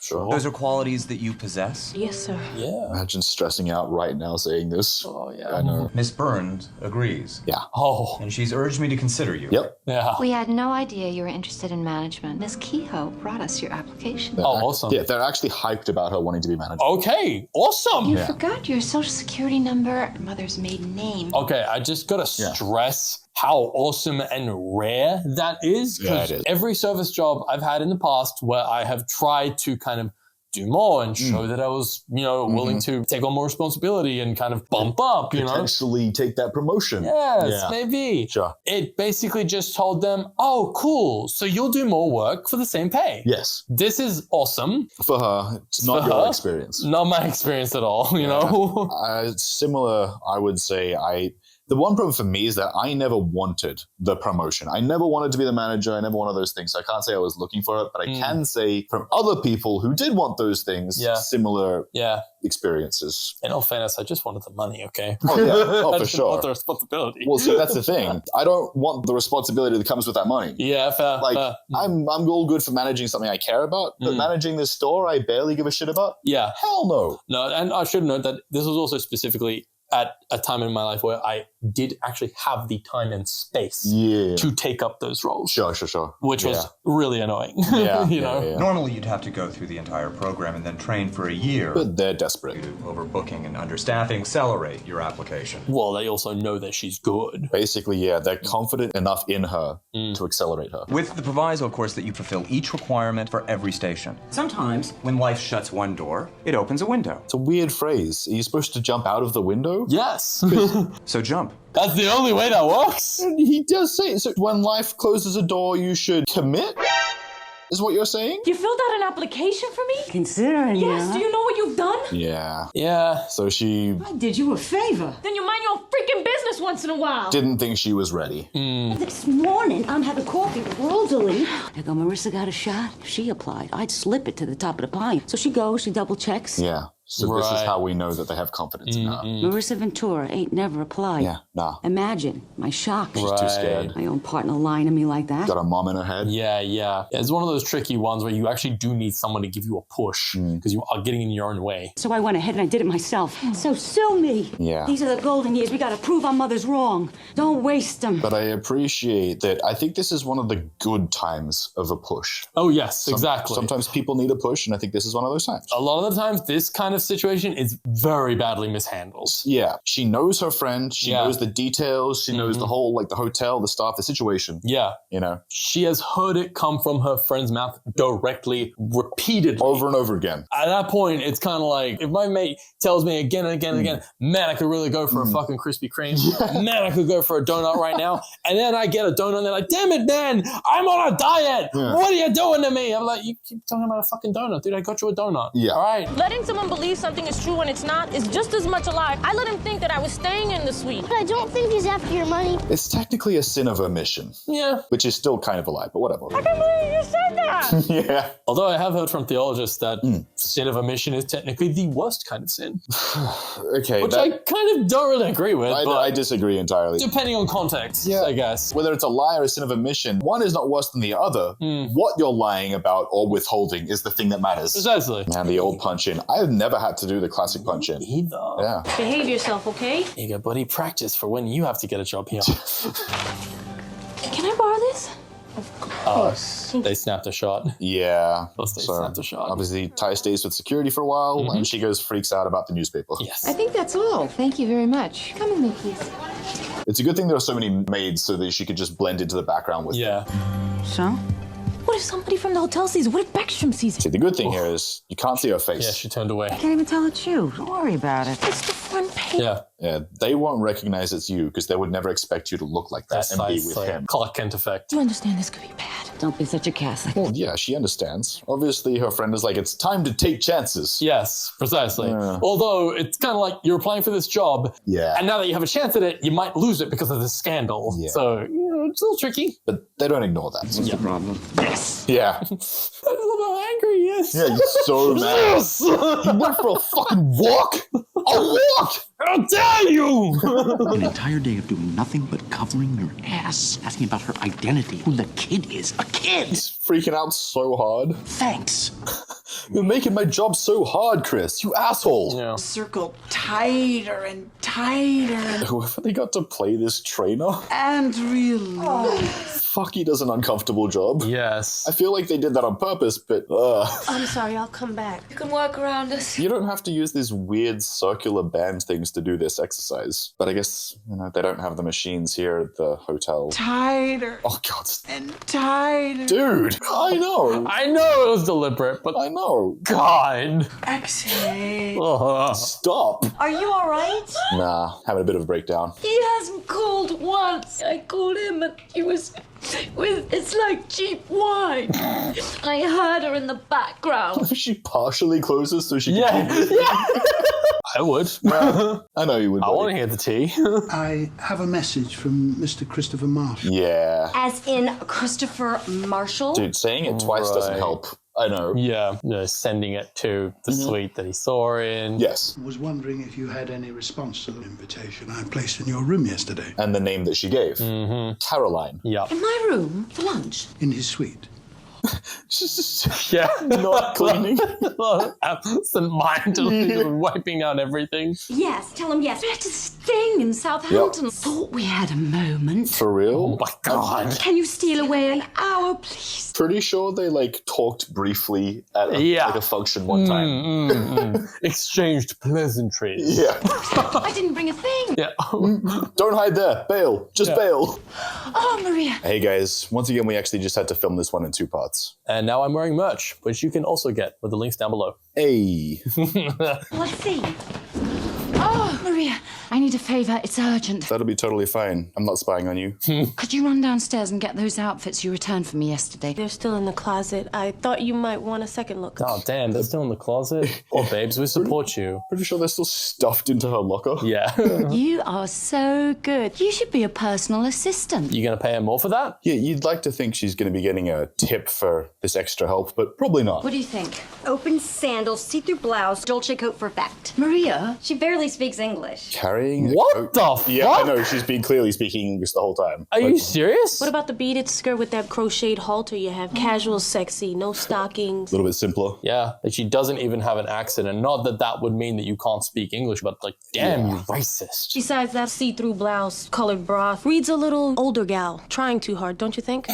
sure. Those are qualities that you possess? Yes, sir. Yeah. Imagine stressing out right now saying this. Oh, yeah. I know. Miss Burns agrees. Yeah. Oh. And she's urged me to consider you. Yep. Yeah. We had no idea you were interested in management. Miss Kehoe brought us your application. Awesome. Yeah, they're actually hyped about her wanting to be manager. Okay, awesome. You forgot your social security number, mother's maiden name. Okay, I just gotta stress how awesome and rare that is. Yeah, it is. Every service job I've had in the past where I have tried to kind of do more and show that I was, willing to take on more responsibility and kind of bump up, Potentially take that promotion. Yes, maybe. Sure. It basically just told them, oh, cool. So you'll do more work for the same pay. Yes. This is awesome. For her, it's not your experience. Not my experience at all, know? Similar, I would say, the one problem for me is that I never wanted the promotion. I never wanted to be the manager. I never wanted those things. So I can't say I was looking for it, but I can say from other people who did want those things, similar experiences. In all fairness, I just wanted the money, okay? Oh, yeah. Oh, I for didn't sure. want the responsibility. Well, see, that's the thing. I don't want the responsibility that comes with that money. Yeah, fair. I'm all good for managing something I care about, but managing this store I barely give a shit about? Yeah. Hell no. No, and I should note that this was also specifically at a time in my life where I did actually have the time and space to take up those roles. Sure. Which was really annoying. Normally you'd have to go through the entire program and then train for a year. But they're desperate. Overbooking and understaffing accelerate your application. Well, they also know that she's good. Basically, they're confident enough in her to accelerate her. With the proviso, of course, that you fulfill each requirement for every station. Sometimes, when life shuts one door, it opens a window. It's a weird phrase. Are you supposed to jump out of the window? Yes. So jump. That's the only way that works. He does say it. So when life closes a door, you should commit? Is what you're saying? You filled out an application for me? Considering, Yes, do you know what you've done? Yeah. So she I did you a favor. Then you mind your own freaking business once in a while. didn't think she was ready. This morning, I'm having coffee with Rosalie. I go, Marissa got a shot. If she applied, I'd slip it to the top of the pile. So she goes, she double checks. Yeah. So this is how we know that they have confidence in her. Marissa Ventura ain't never applied. Yeah, nah. Imagine my shock. She's too scared. My own partner lying to me like that. Got a mom in her head. Yeah. It's one of those tricky ones where you actually do need someone to give you a push because you are getting in your own way. So I went ahead and I did it myself. So sue me. Yeah. These are the golden years. We gotta prove our mother's wrong. Don't waste them. But I appreciate that. I think this is one of the good times of a push. Oh, yes, exactly. Sometimes people need a push, and I think this is one of those times. A lot of the times, this kind of situation is very badly mishandled. Yeah. She knows her friend. She knows the details. She knows the whole, the hotel, the staff, the situation. Yeah. She has heard it come from her friend's mouth directly, repeatedly. Over and over again. At that point, it's kind of like, if my mate tells me again and again and again, man, I could really go for a fucking Krispy Kreme. Man, I could go for a donut right now. And then I get a donut and they're like, damn it, man, I'm on a diet. Yeah. What are you doing to me? I'm like, you keep talking about a fucking donut. Dude, I got you a donut. Yeah. All right. Letting someone believe something is true when it's not is just as much a lie. I let him think that I was staying in the suite. But I don't think he's after your money. It's technically a sin of omission. Yeah. Which is still kind of a lie, but whatever. I can't believe you said that. Yeah. Although I have heard from theologists that sin of omission is technically the worst kind of sin. Okay. Which I kind of don't really agree with. I disagree entirely. Depending on context, I guess. Whether it's a lie or a sin of omission, one is not worse than the other. What you're lying about or withholding is the thing that matters. Precisely. And the old punch-in. I've never had to do the classic punch-in. Either. Yeah. Behave yourself, okay? Here you go, buddy. Practice for when you have to get a job here. Can I borrow this? They snapped a shot. Yeah. They snapped a shot. Obviously, Ty stays with security for a while, and she freaks out about the newspaper. Yes. I think that's all. Thank you very much. Come with me, please. It's a good thing there are so many maids so that she could just blend into the background with them. So? What if somebody from the hotel sees it? What if Beckstrom sees it? See, the good thing here is you can't see her face. Yeah, she turned away. I can't even tell it's you. Don't worry about it. It's the front page. Yeah, they won't recognize it's you because they would never expect you to look like that and be with him. Clark Kent effect. You understand this could be bad. Don't be such a Catholic. Well, yeah, she understands. Obviously, her friend is like, it's time to take chances. Yes, precisely. Yeah. Although, it's kind of like you're applying for this job, Yeah. and now that you have a chance at it, you might lose it because of this scandal. Yeah. So, it's a little tricky. But they don't ignore that. What's the problem? Yes! Yeah. I love how angry he is. Yeah, you're so mad. Yes! You went for a fucking walk? A walk? How dare you! An entire day of doing nothing but covering your ass, asking about her identity, who the kid is. A kid! He's freaking out so hard. Thanks. You're making my job so hard, Chris. You asshole. Yeah. Circle tighter and tighter. Whoever they got to play this trainer. And really. fuck he does an uncomfortable job. Yes. I feel like they did that on purpose, but I'm sorry, I'll come back. You can work around us. you don't have to use these weird circular band things to do this exercise. But I guess, they don't have the machines here at the hotel. Tighter. Oh, God. And tighter. Dude, I know. I know it was deliberate, but I know. God. Exhale. Stop. Are you all right? Nah, having a bit of a breakdown. He hasn't called once. I called him and he was it's like cheap wine. I heard her in the background. She partially closes so she can keep I would. Yeah, I know you would. I want to hear the tea. I have a message from Mr. Christopher Marshall. Yeah. As in Christopher Marshall? Dude, saying it twice doesn't help. I know. Yeah, sending it to the suite that he saw in. Yes. I was wondering if you had any response to the invitation I placed in your room yesterday. And the name that she gave. Caroline. Yeah. In my room for lunch. In his suite. Yeah. Not cleaning. Absent-mindedly wiping out everything. Yes, tell him yes. We had to sting in Southampton. Thought we had a moment. For real? Oh my God. Can you steal away an hour, please? Pretty sure they talked briefly at a function one time. Exchanged pleasantries. Yeah. I didn't bring a thing. Yeah. Don't hide there. Bail. Just bail. Oh, Maria. Hey guys, once again, we actually just had to film this one in 2 parts. And now I'm wearing merch, which you can also get with the links down below. Hey. Let's see. Oh, Maria, I need a favor. It's urgent. That'll be totally fine. I'm not spying on you. Could you run downstairs and get those outfits you returned for me yesterday? They're still in the closet. I thought you might want a second look. Oh, damn, they're still in the closet. Oh, babes, we support you. Pretty sure they're still stuffed into her locker. Yeah. You are so good. You should be a personal assistant. You gonna pay her more for that? Yeah, you'd like to think she's going to be getting a tip for this extra help, but probably not. What do you think? Open sandals, see-through blouse, Dolce coat for fact. Maria? She barely speaks English. Carrying What the fuck? Yeah, I know. She's been clearly speaking English the whole time. Are you serious? What about the beaded skirt with that crocheted halter you have? Casual, sexy, no stockings. A little bit simpler. Yeah, like she doesn't even have an accent, and not that that would mean that you can't speak English, but damn, you racist. Besides that see-through blouse, colored bra, reads a little older gal. Trying too hard, don't you think?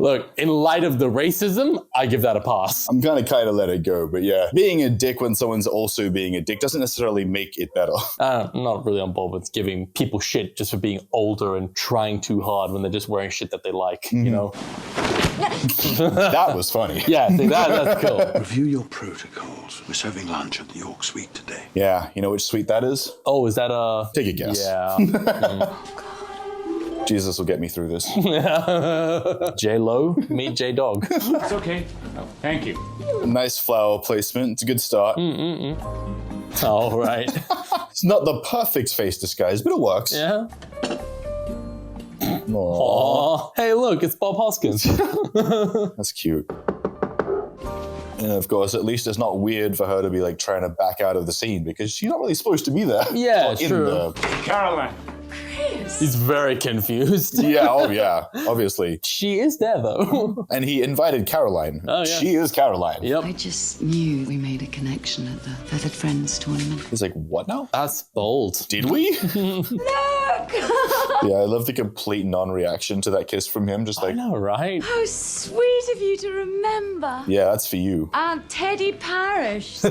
Look, in light of the racism, I give that a pass. I'm gonna kind of let it go, but yeah, being a dick when someone's also being a dick doesn't necessarily make it better. I'm not really on board with giving people shit just for being older and trying too hard when they're just wearing shit that they like, you know? That was funny. Yeah, see, that's cool. Review your protocols. We're serving lunch at the York Suite today. Yeah, you know which suite that is? Oh, is that a... Take a guess. Yeah. Jesus will get me through this. J-Lo, meet J-Dog. It's okay. Oh, thank you. A nice flower placement. It's a good start. All right. It's not the perfect face disguise, but it works. Yeah. Aww. Aww. Hey, look, it's Bob Hoskins. That's cute. And of course, at least it's not weird for her to be trying to back out of the scene because she's not really supposed to be there. Yeah, true. Caroline. He's very confused. Yeah, oh yeah, obviously. She is there, though. And he invited Caroline. Oh, yeah. She is Caroline. Yep. I just knew we made a connection at the Feathered Friends tournament. He's like, what now? That's bold. Did we? Look! Yeah, I love the complete non-reaction to that kiss from him. Just I know, right? How sweet of you to remember. Yeah, that's for you. Aunt Teddy Parish.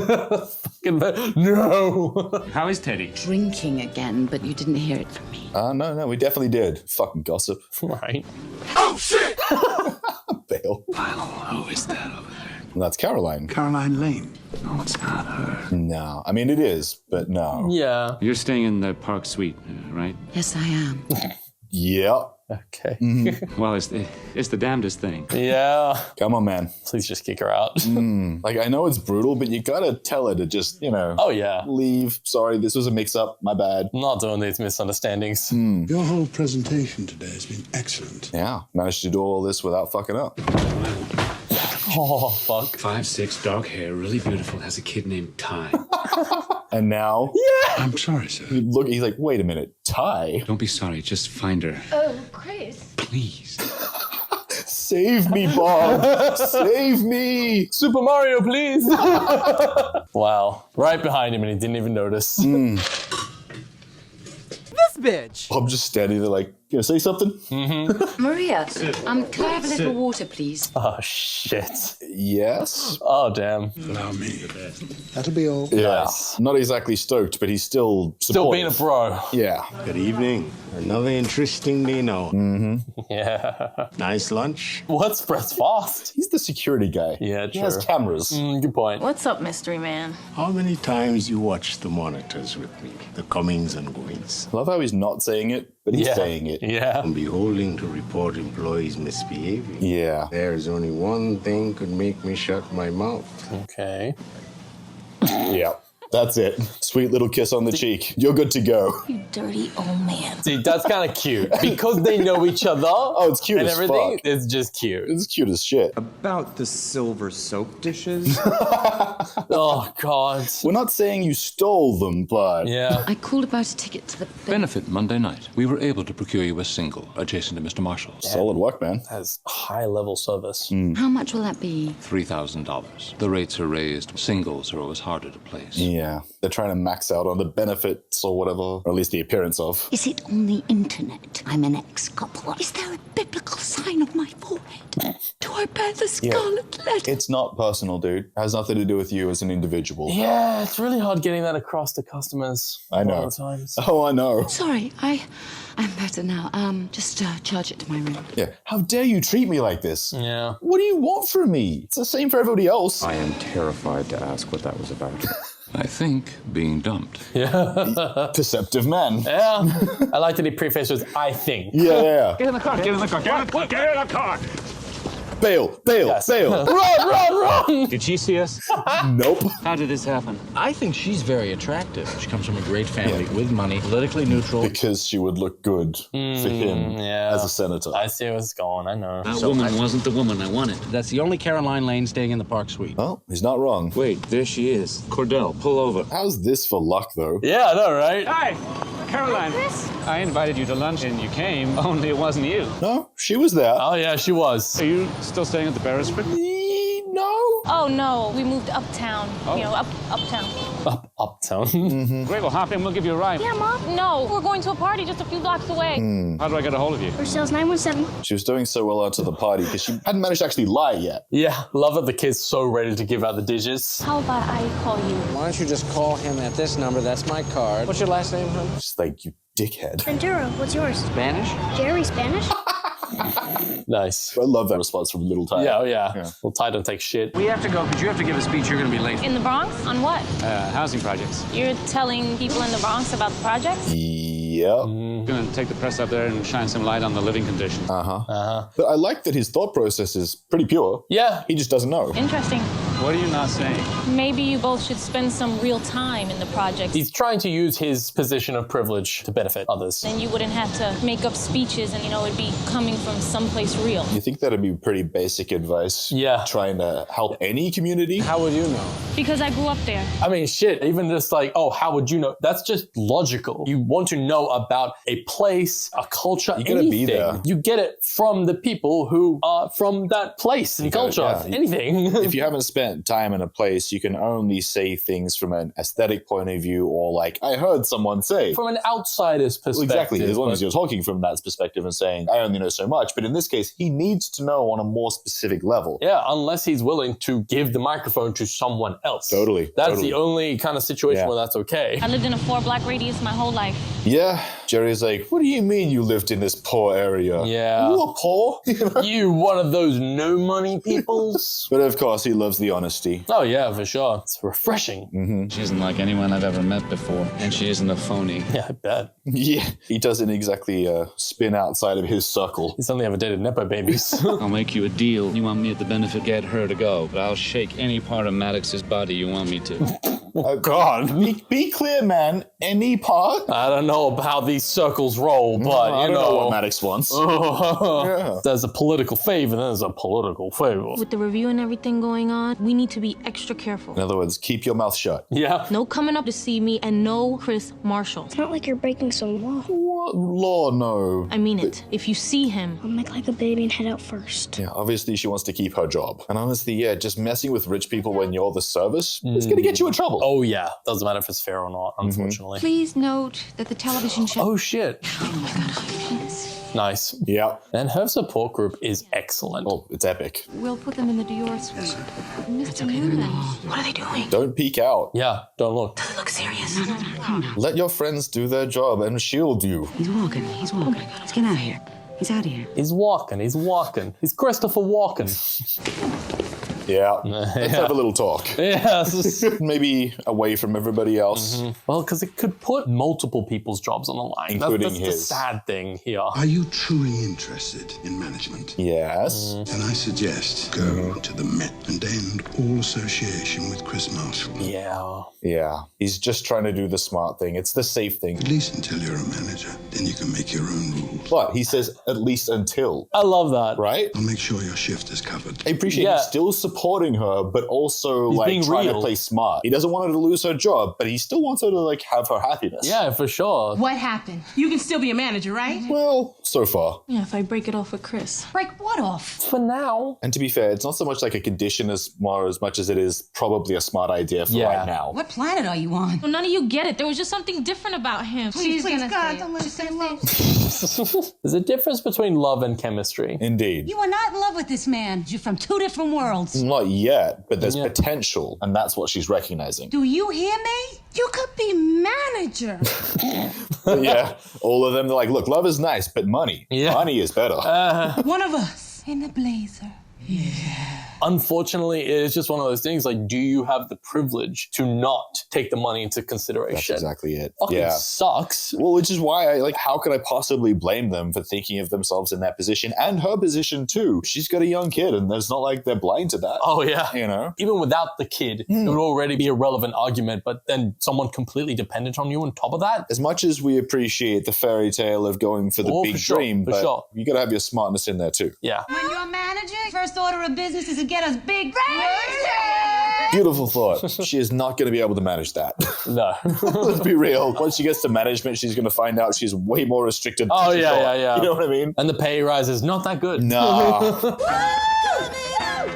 No. How is Teddy? Drinking again, but you didn't hear it from me. No, we definitely did. Fucking gossip. Right. Oh, shit! Bale. Lionel, who is that over there? And that's Caroline. Caroline Lane. No, it's not her. No. I mean, it is, but no. Yeah. You're staying in the Park Suite, right? Yes, I am. Yep. Okay. Well, it's the damnedest thing. Yeah. Come on, man. Please just kick her out. I know it's brutal, but you gotta tell her to just, Oh, yeah. leave. Sorry, this was a mix-up. My bad. I'm not doing these misunderstandings. Your whole presentation today has been excellent. Yeah. Managed to do all this without fucking up. Oh, fuck. 5'6", dark hair, really beautiful, has a kid named Ty. And now... Yeah! I'm sorry, sir. Look, he's like, wait a minute. Ty? Don't be sorry, just find her. Oh, Chris. Please. Save me, Bob. Save me. Super Mario, please. Wow. Right behind him and he didn't even notice. This bitch. I'm just standing there like, Gonna say something? Maria, can I have a little water, please? Oh, shit. Yes? Oh, damn. Allow me. That'll be all. Yeah. Nice. Not exactly stoked, but he's still Still being a supportive. bro. Yeah. Good evening. Another interesting Nino. Yeah. Nice lunch. What spreads fast? He's the security guy. Yeah, true. He has cameras. Good point. What's up, mystery man? How many times you watch the monitors with me? The comings and goings. I love how he's not saying it, but he's saying it. Yeah. I'm beholding to report employees misbehaving. Yeah. There's only one thing could make me shut my mouth. Okay. Yeah. That's it. Sweet little kiss on the cheek. You're good to go. You dirty old man. See, that's kind of cute. Because they know each other. Oh, it's cute and as everything. fuck. It's just cute. It's cute as shit. About the silver soap dishes? Oh, God. We're not saying you stole them, but... Yeah. I called about a ticket to the... Benefit Monday night. We were able to procure you a single adjacent to Mr. Marshall. Solid work, man. That's high-level service. How much will that be? $3,000. The rates are raised. Singles are always harder to place. Yeah. They're trying to max out on the benefits or whatever, or at least the appearance of. Is it on the internet? I'm an ex-couple. Is there a biblical sign on my forehead? Do I bear the scarlet letter? It's not personal, dude. It has nothing to do with you as an individual. Yeah, it's really hard getting that across to customers. I know. A lot of times. Oh, I know. Sorry, I'm better now. Just charge it to my room. Yeah. How dare you treat me like this? Yeah. What do you want from me? It's the same for everybody else. I am terrified to ask what that was about. I think being dumped. Yeah. Deceptive man. Yeah. I like that he prefaced with, I think. Yeah. Get in the car, get in the car, get in the car! Bail. Run, run! Did she see us? Nope. How did this happen? I think she's very attractive. She comes from a great family with money, politically neutral. Because she would look good for him as a senator. I see where it's going, I know. That woman wasn't the woman I wanted. That's the only Caroline Lane staying in the Park Suite. Well, he's not wrong. Wait, there she is. Cordell, pull over. How's this for luck, though? Yeah, I know, right? Hi, Caroline. I invited you to lunch and you came, only it wasn't you. No, she was there. Oh, yeah, she was. Are you still staying at the Beresford? No. Oh, no. We moved uptown. You know, uptown. Uptown. Great, we'll hop in, we'll give you a ride. Yeah, Mom? No, we're going to a party just a few blocks away. How do I get a hold of you? Rochelle 917. She was doing so well out to the party because she hadn't managed to actually lie yet. Yeah, love that the kid's so ready to give out the digits. How about I call you? Why don't you just call him at this number? That's my card. What's your last name, hon? Just like, you dickhead. Ventura, what's yours? Spanish? Jerry Spanish? Nice. I love that response from Little Ty. Yeah, oh yeah. Little Ty don't take shit. We have to go because you have to give a speech. You're going to be late. In the Bronx? On what? Housing projects. You're telling people in the Bronx about the projects? Yep. Gonna take the press up there and shine some light on the living conditions. But I like that his thought process is pretty pure. Yeah. He just doesn't know. Interesting. What are you not saying? Maybe you both should spend some real time in the projects. He's trying to use his position of privilege to benefit others. Then you wouldn't have to make up speeches and, it'd be coming from someplace real. You think that'd be pretty basic advice? Yeah. Trying to help any community? How would you know? Because I grew up there. I mean, shit, even just like, oh, how would you know? That's just logical. You want to know about a place, a culture, You gotta anything. be there. You get it from the people who are from that place and culture, anything. If you haven't spent time in a place, you can only say things from an aesthetic point of view or like, I heard someone say. From an outsider's perspective. Well, exactly, as long as you're talking from that perspective and saying, I only know so much. But in this case, he needs to know on a more specific level. Yeah, unless he's willing to give the microphone to someone else. Totally. That's the only kind of situation where that's okay. I lived in a 4-block radius my whole life. Yeah. Jerry's like, what do you mean you lived in this poor area? Yeah. You were poor? You one of those no money peoples? But of course, he loves the honesty. Oh, yeah, for sure. It's refreshing. She isn't like anyone I've ever met before, and she isn't a phony. Yeah, I bet. Yeah. He doesn't exactly spin outside of his circle. He's only ever dated Nepo babies. I'll make you a deal. You want me at the benefit, get her to go. But I'll shake any part of Maddox's body you want me to. Oh, God. Be clear, man. Any part? I don't know how these circles roll, but I don't know what Maddox wants. Yeah. There's a political favor, and there's a political favor. With the review and everything going on, we need to be extra careful. In other words, keep your mouth shut. Yeah. No coming up to see me and no Chris Marshall. It's not like you're breaking some law. What law? No. I mean it. If you see him, I'll make like a baby and head out first. Yeah, obviously she wants to keep her job. And honestly, yeah, just messing with rich people when you're the service is going to get you in trouble. Oh, yeah. Doesn't matter if it's fair or not, unfortunately. Please note that the television show... Oh, shit. Oh my God, please. Nice. Yeah. And her support group is excellent. Oh, it's epic. We'll put them in the Dior suite. Mr. Newman. What are they doing? Don't peek out. Yeah, don't look. Look serious. Let your friends do their job and shield you. He's walking. He's walking. Let's get out of here. He's out of here. He's walking. He's Christopher Walken. Yeah. Let's have a little talk. Yeah. Maybe away from everybody else. Well, because it could put multiple people's jobs on the line. Including that's his. the sad thing here. Are you truly interested in management? Yes. Then I suggest go to the Met and end all association with Chris Marshall. Yeah. Yeah. He's just trying to do the smart thing. It's the safe thing. At least until you're a manager. Then you can make your own rules. But he says at least until. I love that. Right? I'll make sure your shift is covered. I appreciate you still supporting her, but also He's like being trying real. to play smart. He doesn't want her to lose her job, but he still wants her to like have her happiness. Yeah, for sure. What happened? You can still be a manager, right? Well, so far. Yeah, if I break it off with Chris. Break what off? For now. And to be fair, it's not so much like a condition as much as it is probably a smart idea for right now. What planet are you on? Well, none of you get it. There was just something different about him. Please, gonna God, say don't it. let us say love. There's a difference between love and chemistry. Indeed. You are not in love with this man. You're from two different worlds. Not yet, but there's potential, and that's what she's recognizing. Do you hear me? You could be manager. Yeah, all of them, they're like, look, love is nice, but money. Money is better. One of us in a blazer. Unfortunately, it is just one of those things. Like, do you have the privilege to not take the money into consideration? That's exactly it. Fucking sucks. Well, which is why how could I possibly blame them for thinking of themselves in that position and her position too? She's got a young kid and it's not like they're blind to that. Oh, yeah. You know? Even without the kid, it would already be a relevant argument, but then someone completely dependent on you on top of that? As much as we appreciate the fairy tale of going for the big dream, but you got to have your smartness in there too. Yeah. When you're a manager, first order of business is to get us big Beautiful thought. She is not going to be able to manage that. No. Let's be real. Once she gets to management, she's going to find out she's way more restricted. Oh, yeah. You know what I mean? And the pay rise is not that good. Nah.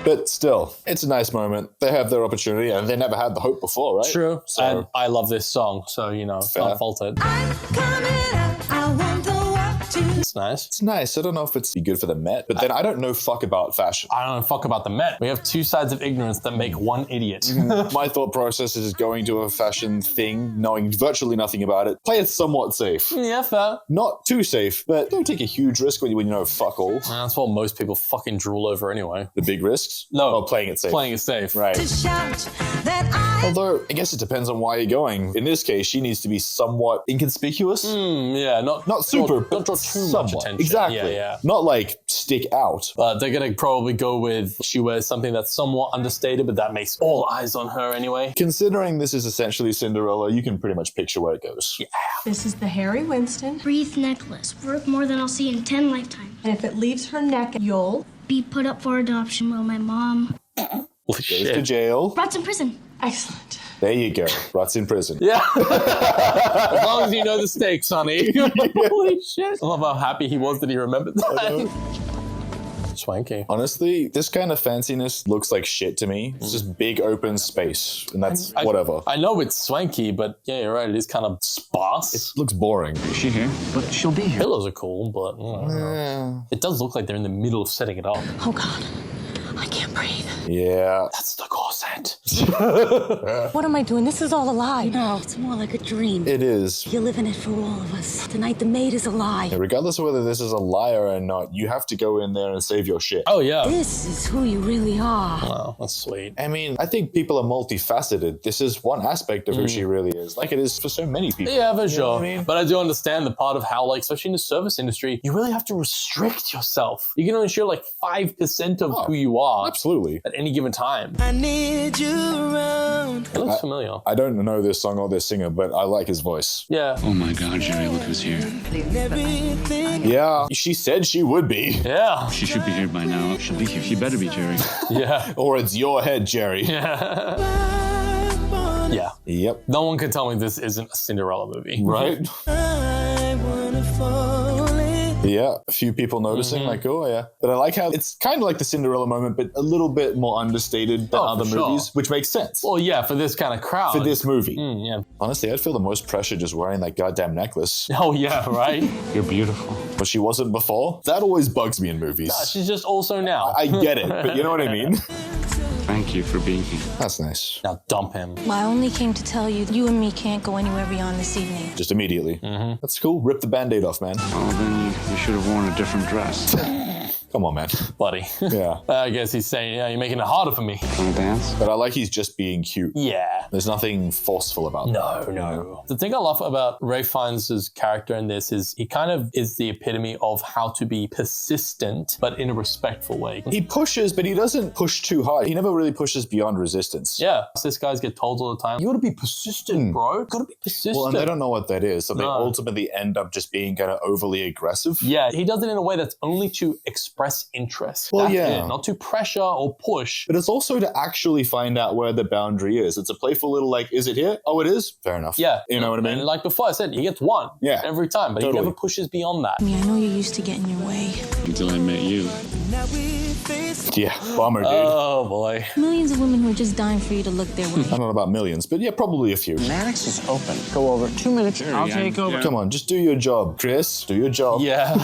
But still, it's a nice moment. They have their opportunity and they never had the hope before, right? True. So, and I love this song, so, can't fault it. It's nice. It's nice. I don't know if it's good for the Met, but then I don't know fuck about fashion. I don't know fuck about the Met. We have two sides of ignorance that make one idiot. My thought process is going to a fashion thing, knowing virtually nothing about it. Play it somewhat safe. Yeah, fair. Not too safe, but don't take a huge risk when you know fuck all. That's what most people fucking drool over anyway. The big risks? No. Oh, playing it safe. Playing it safe. Right. Although, I guess it depends on why you're going. In this case, she needs to be somewhat inconspicuous. Yeah, not super, not draw too much attention. Exactly. Yeah. Not like stick out. But they're going to probably go with she wears something that's somewhat understated, but that makes all eyes on her anyway. Considering this is essentially Cinderella, you can pretty much picture where it goes. Yeah. This is the Harry Winston. Wreath necklace, worth more than I'll see in 10 lifetimes. And if it leaves her neck, you'll Be put up for adoption while my mom Goes to jail. rots in prison. excellent. There you go. Rots in prison. Yeah. As long as you know the stakes, honey. Holy shit. I love how happy he was that he remembered that. Swanky. Honestly, this kind of fanciness looks like shit to me. It's just big open space, and that's whatever. I know it's swanky, but yeah, you're right. It is kind of sparse. It looks boring. Is she here? But she'll be here. Pillows are cool, but I don't know. It does look like they're in the middle of setting it up. Oh, God. I can't breathe. Yeah. That's the corset. What am I doing? This is all a lie. No, it's more like a dream. It is. You're living it for all of us. Tonight, the maid is alive. Regardless of whether this is a liar or not, you have to go in there and save your shit. Oh, yeah. This is who you really are. Wow, that's sweet. I mean, I think people are multifaceted. This is one aspect of who she really is, like it is for so many people. Yeah, for You know sure. what I mean? But I do understand the part of how, like, especially in the service industry, you really have to restrict yourself. You can only show like 5% of who you are. Absolutely. At any given time. I need you around. It looks familiar. I don't know this song or this singer, but I like his voice. Yeah. Oh my God, Jerry, look who's here. Yeah, she said she would be. Yeah. She should be here by now. She'll be here. She better be, Jerry. Yeah. Or it's your head, Jerry. Yeah. Yeah. Yep. No one can tell me this isn't a Cinderella movie. Right? I wanna fall in Yeah, a few people noticing, like, oh yeah. But I like how it's kind of like the Cinderella moment, but a little bit more understated than other movies, which makes sense. Well, yeah, for this kind of crowd. For this movie. Yeah. Honestly, I'd feel the most pressure just wearing that goddamn necklace. Oh, yeah, right? You're beautiful. But she wasn't before? That always bugs me in movies. Nah, she's just also now. I get it, but you know what I mean? Thank you for being here. That's nice. Now dump him. Well, I only came to tell you you and me can't go anywhere beyond this evening. Just immediately. That's cool. Rip the Band-Aid off, man. Oh, then you should have worn a different dress. Come on, man. Buddy. Yeah. I guess he's saying, yeah, you're making it harder for me. Want to dance? But I like he's just being cute. Yeah. There's nothing forceful about that. No. The thing I love about Ray Fiennes' character in this is he kind of is the epitome of how to be persistent, but in a respectful way. He pushes, but he doesn't push too hard. He never really pushes beyond resistance. Yeah. These guys get told all the time, you gotta be persistent, bro. You gotta be persistent. Well, and they don't know what that is. So they ultimately end up just being kind of overly aggressive. Yeah. He does it in a way that's only to express interest. Well, That's yeah. it. Not to pressure or push. But it's also to actually find out where the boundary is. It's a playful little like, is it here? Oh, it is? Fair enough. Yeah. You know what I mean? And like before I said, he gets one. Yeah. Every time, but he never pushes beyond that. I mean, I know you're used to getting your way. Until I met you. Yeah, bummer, dude. Oh, boy. Millions of women who are just dying for you to look their way. I don't know about millions, but yeah, probably a few. Nacs is open. Go over 2 minutes. I'll take over. Come on, just do your job, Chris. Do your job. Yeah.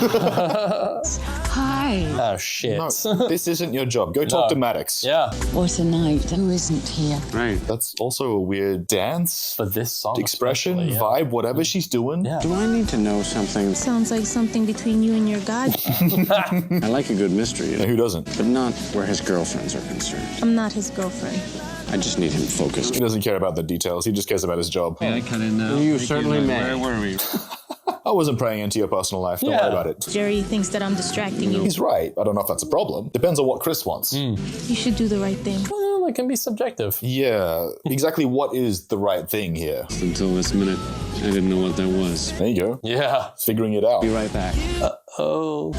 Hi. Oh, shit. No, this isn't your job. Go talk to Maddox. Yeah. What a night. Who isn't here? Right. That's also a weird dance. For this song. Expression, vibe, whatever she's doing. Yeah. Do I need to know something? Sounds like something between you and your God. I like a good mystery. Who doesn't? But not where his girlfriends are concerned. I'm not his girlfriend. I just need him focused. He doesn't care about the details. He just cares about his job. Hey, I cut in now. You certainly may. Where were we? I wasn't praying into your personal life. Don't worry about it. Jerry thinks that I'm distracting you. He's right. I don't know if that's a problem. Depends on what Chris wants. You should do the right thing. Well, it can be subjective. Yeah. Exactly what is the right thing here? Until this minute, I didn't know what that was. There you go. Yeah. Figuring it out. Be right back. Uh-oh.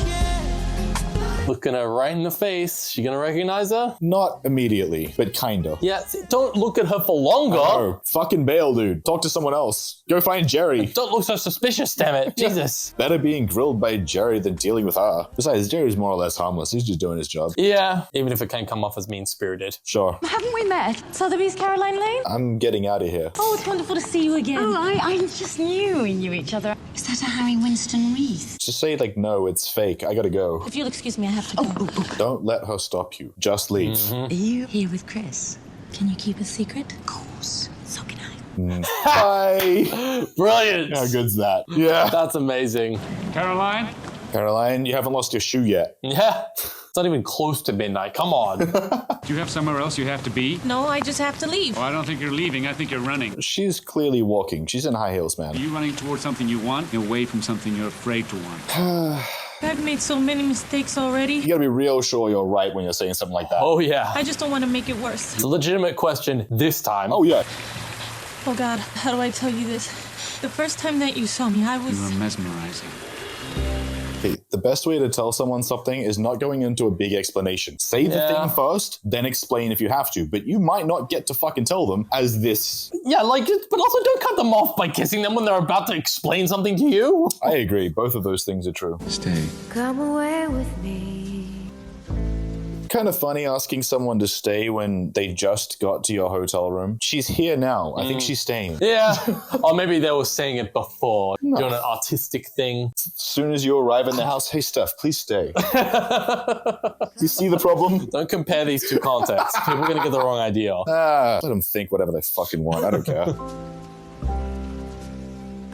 Looking her right in the face. She gonna recognize her? Not immediately, but kinda. Yeah, don't look at her for longer. Oh, fucking bail, dude. Talk to someone else. Go find Jerry. Don't look so suspicious, damn it. Jesus. Better being grilled by Jerry than dealing with her. Besides, Jerry's more or less harmless. He's just doing his job. Yeah, even if it can come off as mean-spirited. Sure. Haven't we met? Sotheby's Caroline Lane? I'm getting out of here. Oh, it's wonderful to see you again. Oh, I just knew we knew each other. Is that a Harry Winston wreath? Just say, like, no, it's fake. I gotta go. If you'll excuse me, I have to go. Don't let her stop you. Just leave. Are you here with Chris? Can you keep a secret? Of course. So can I. Bye. Brilliant. How good's that? Yeah. That's amazing. Caroline? Caroline, you haven't lost your shoe yet. Yeah. It's not even close to midnight. Come on. Do you have somewhere else you have to be? No, I just have to leave. Oh, I don't think you're leaving. I think you're running. She's clearly walking. She's in high heels, man. Are you running towards something you want, away from something you're afraid to want? I've made so many mistakes already. You gotta be real sure you're right when you're saying something like that. Oh, yeah. I just don't want to make it worse. It's a legitimate question this time. Oh, yeah. Oh, God, how do I tell you this? The first time that you saw me, I was... You were mesmerizing. Okay, the best way to tell someone something is not going into a big explanation. Say the thing first, then explain if you have to. But you might not get to fucking tell them as this. Yeah, like, but also don't cut them off by kissing them when they're about to explain something to you. I agree. Both of those things are true. Stay. Come away with me. Kind of funny asking someone to stay when they just got to your hotel room. She's here now. I think she's staying. Yeah. Or maybe they were saying it before, doing an artistic thing. As soon as you arrive in the house, hey, Steph, please stay. You see the problem? Don't compare these two contexts. People are going to get the wrong idea. Let them think whatever they fucking want. I don't care.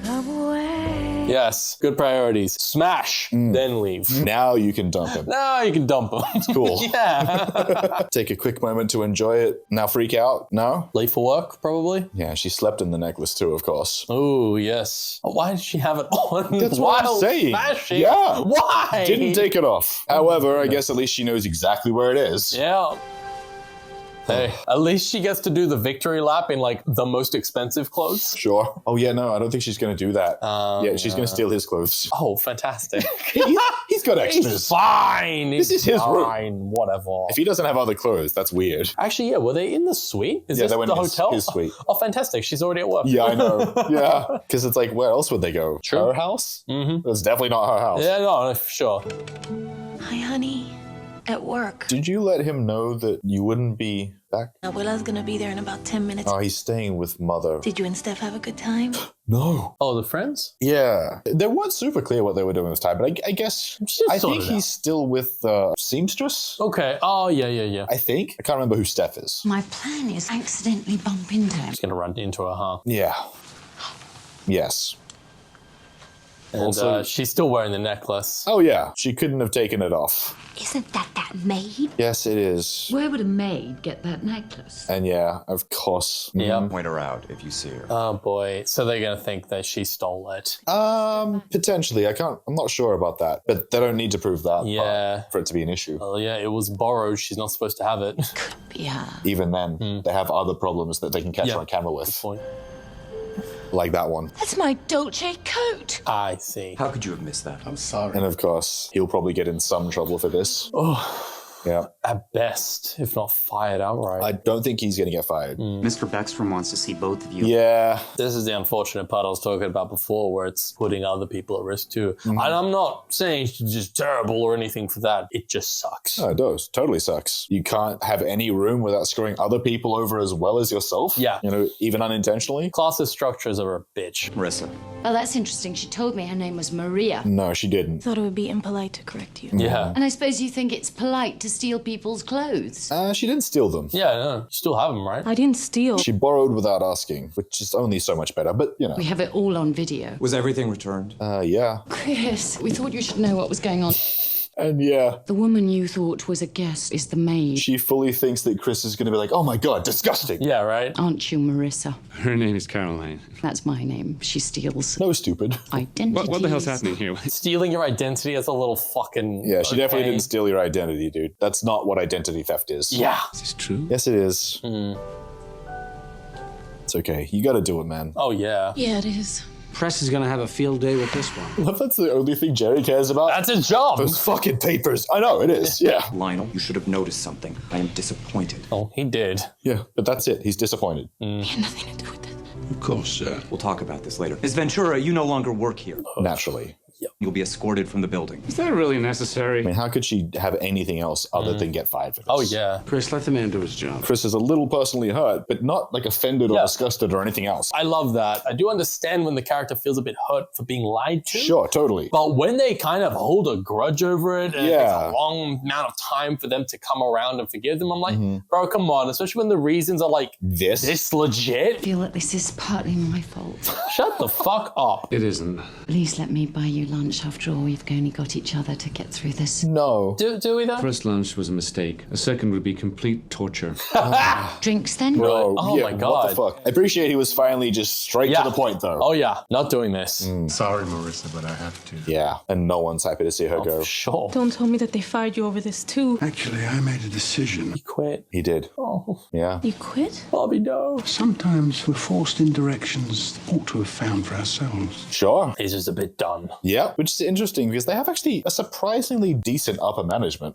Come away. Yes. Good priorities. Smash, then leave. Now you can dump him. Now you can dump him. It's cool. Yeah. Take a quick moment to enjoy it. Now freak out? No? Late for work, probably? Yeah, she slept in the necklace too, of course. Oh, yes. Why did she have it on? That's what I'm saying. Smashing? Yeah. Why? Didn't take it off. However, I guess at least she knows exactly where it is. Yeah. Hey, at least she gets to do the victory lap in like the most expensive clothes. Sure. Oh yeah, no, I don't think she's gonna do that. Yeah, she's gonna steal his clothes. Oh, fantastic. He's got extras. He's fine. This is his fine. room. Whatever. If he doesn't have other clothes, that's weird. Actually, yeah, were they in the suite? Is Yeah, this they went the in his- hotel? his suite. Oh, fantastic. She's already at work. Yeah, I know. Yeah. Because it's like, where else would they go? True. Her house? Mm-hmm. That's definitely not her house. Yeah, no, for sure. Hi, honey. At work. Did you let him know that you wouldn't be back? Abuela's gonna be there in about 10 minutes. Oh, he's staying with mother. Did you and Steph have a good time? No. Oh, the friends? Yeah. They weren't super clear what they were doing this time, but I guess I think he's still with seamstress. Okay. Oh, yeah. I think. I can't remember who Steph is. My plan is accidentally bump into him. She's going to run into her, huh? Yeah. Yes. And Also- she's still wearing the necklace. Oh, yeah. She couldn't have taken it off. Isn't that Maid? Yes, it is. Where would a maid get that necklace? And yeah, of course. Yeah. Point her out if you see her. Oh, boy. So they're going to think that she stole it. Potentially. I'm not sure about that. But they don't need to prove that Yeah. for it to be an issue. Oh, yeah, it was borrowed. She's not supposed to have it. Yeah. Even then, they have other problems that they can catch her on camera with. Good point. Like that one. That's my Dolce coat. I see. How could you have missed that? I'm sorry. And of course, he'll probably get in some trouble for this. Oh, Yeah. at best, if not fired outright. I don't think he's going to get fired. Mr. Beckstrom wants to see both of you. Yeah. This is the unfortunate part I was talking about before, where it's putting other people at risk too. And I'm not saying she's just terrible or anything for that. It just sucks. Oh, it does. Totally sucks. You can't have any room without screwing other people over as well as yourself. Yeah. You know, even unintentionally. Classist structures are a bitch. Marissa. Oh, that's interesting. She told me her name was Maria. No, she didn't. Thought it would be impolite to correct you. Yeah. And I suppose you think it's polite to steal people's clothes? She didn't steal them. Yeah, no, you still have them, right? I didn't steal. She borrowed without asking, which is only so much better, but you know. We have it all on video. Was everything returned? Yeah. Chris, we thought you should know what was going on. And yeah. The woman you thought was a guest is the maid. She fully thinks that Chris is going to be like, oh my God, disgusting. Yeah, right? Aren't you, Marissa? Her name is Caroline. That's my name. She steals No, stupid. identities. What the hell's happening here? Stealing your identity is a little fucking... Yeah, she definitely didn't steal your identity, dude. That's not what identity theft is. Yeah. Is this true? Yes, it is. It's okay. You got to do it, man. Oh, yeah. Yeah, it is. Press is gonna have a field day with this one. What if that's the only thing Jerry cares about? That's his job. Those fucking papers. I know, it is. Yeah. Lionel, you should have noticed something. I am disappointed. Oh, he did. Yeah, but that's it. He's disappointed. He had nothing to do with this. Of course, sir. We'll talk about this later. Miss Ventura, you no longer work here. Naturally. You'll be escorted from the building. Is that really necessary? I mean, how could she have anything else other than get fired for this? Oh, yeah. Chris, let the man do his job. Chris is a little personally hurt, but not like offended or disgusted or anything else. I love that. I do understand when the character feels a bit hurt for being lied to. Sure, totally. But when they kind of hold a grudge over it and it takes a long amount of time for them to come around and forgive them, I'm like, bro, come on. Especially when the reasons are like this legit. I feel like this is partly my fault. Shut the fuck up. It isn't. Please let me buy you lunch. After all, we've only got each other to get through this. No. Do we though? First lunch was a mistake. A second would be complete torture. Drinks then? Bro, Oh my God. What the fuck? I appreciate he was finally just straight to the point, though. Oh yeah, not doing this. Sorry, Marissa, but I have to. Yeah, and no one's happy to see her go. Sure. Don't tell me that they fired you over this too. Actually, I made a decision. He quit. He did. Oh. Yeah. You quit? Bobby, no. Sometimes we're forced in directions we ought to have found for ourselves. Sure. He's just a bit done. Yeah, which is interesting because they have actually a surprisingly decent upper management.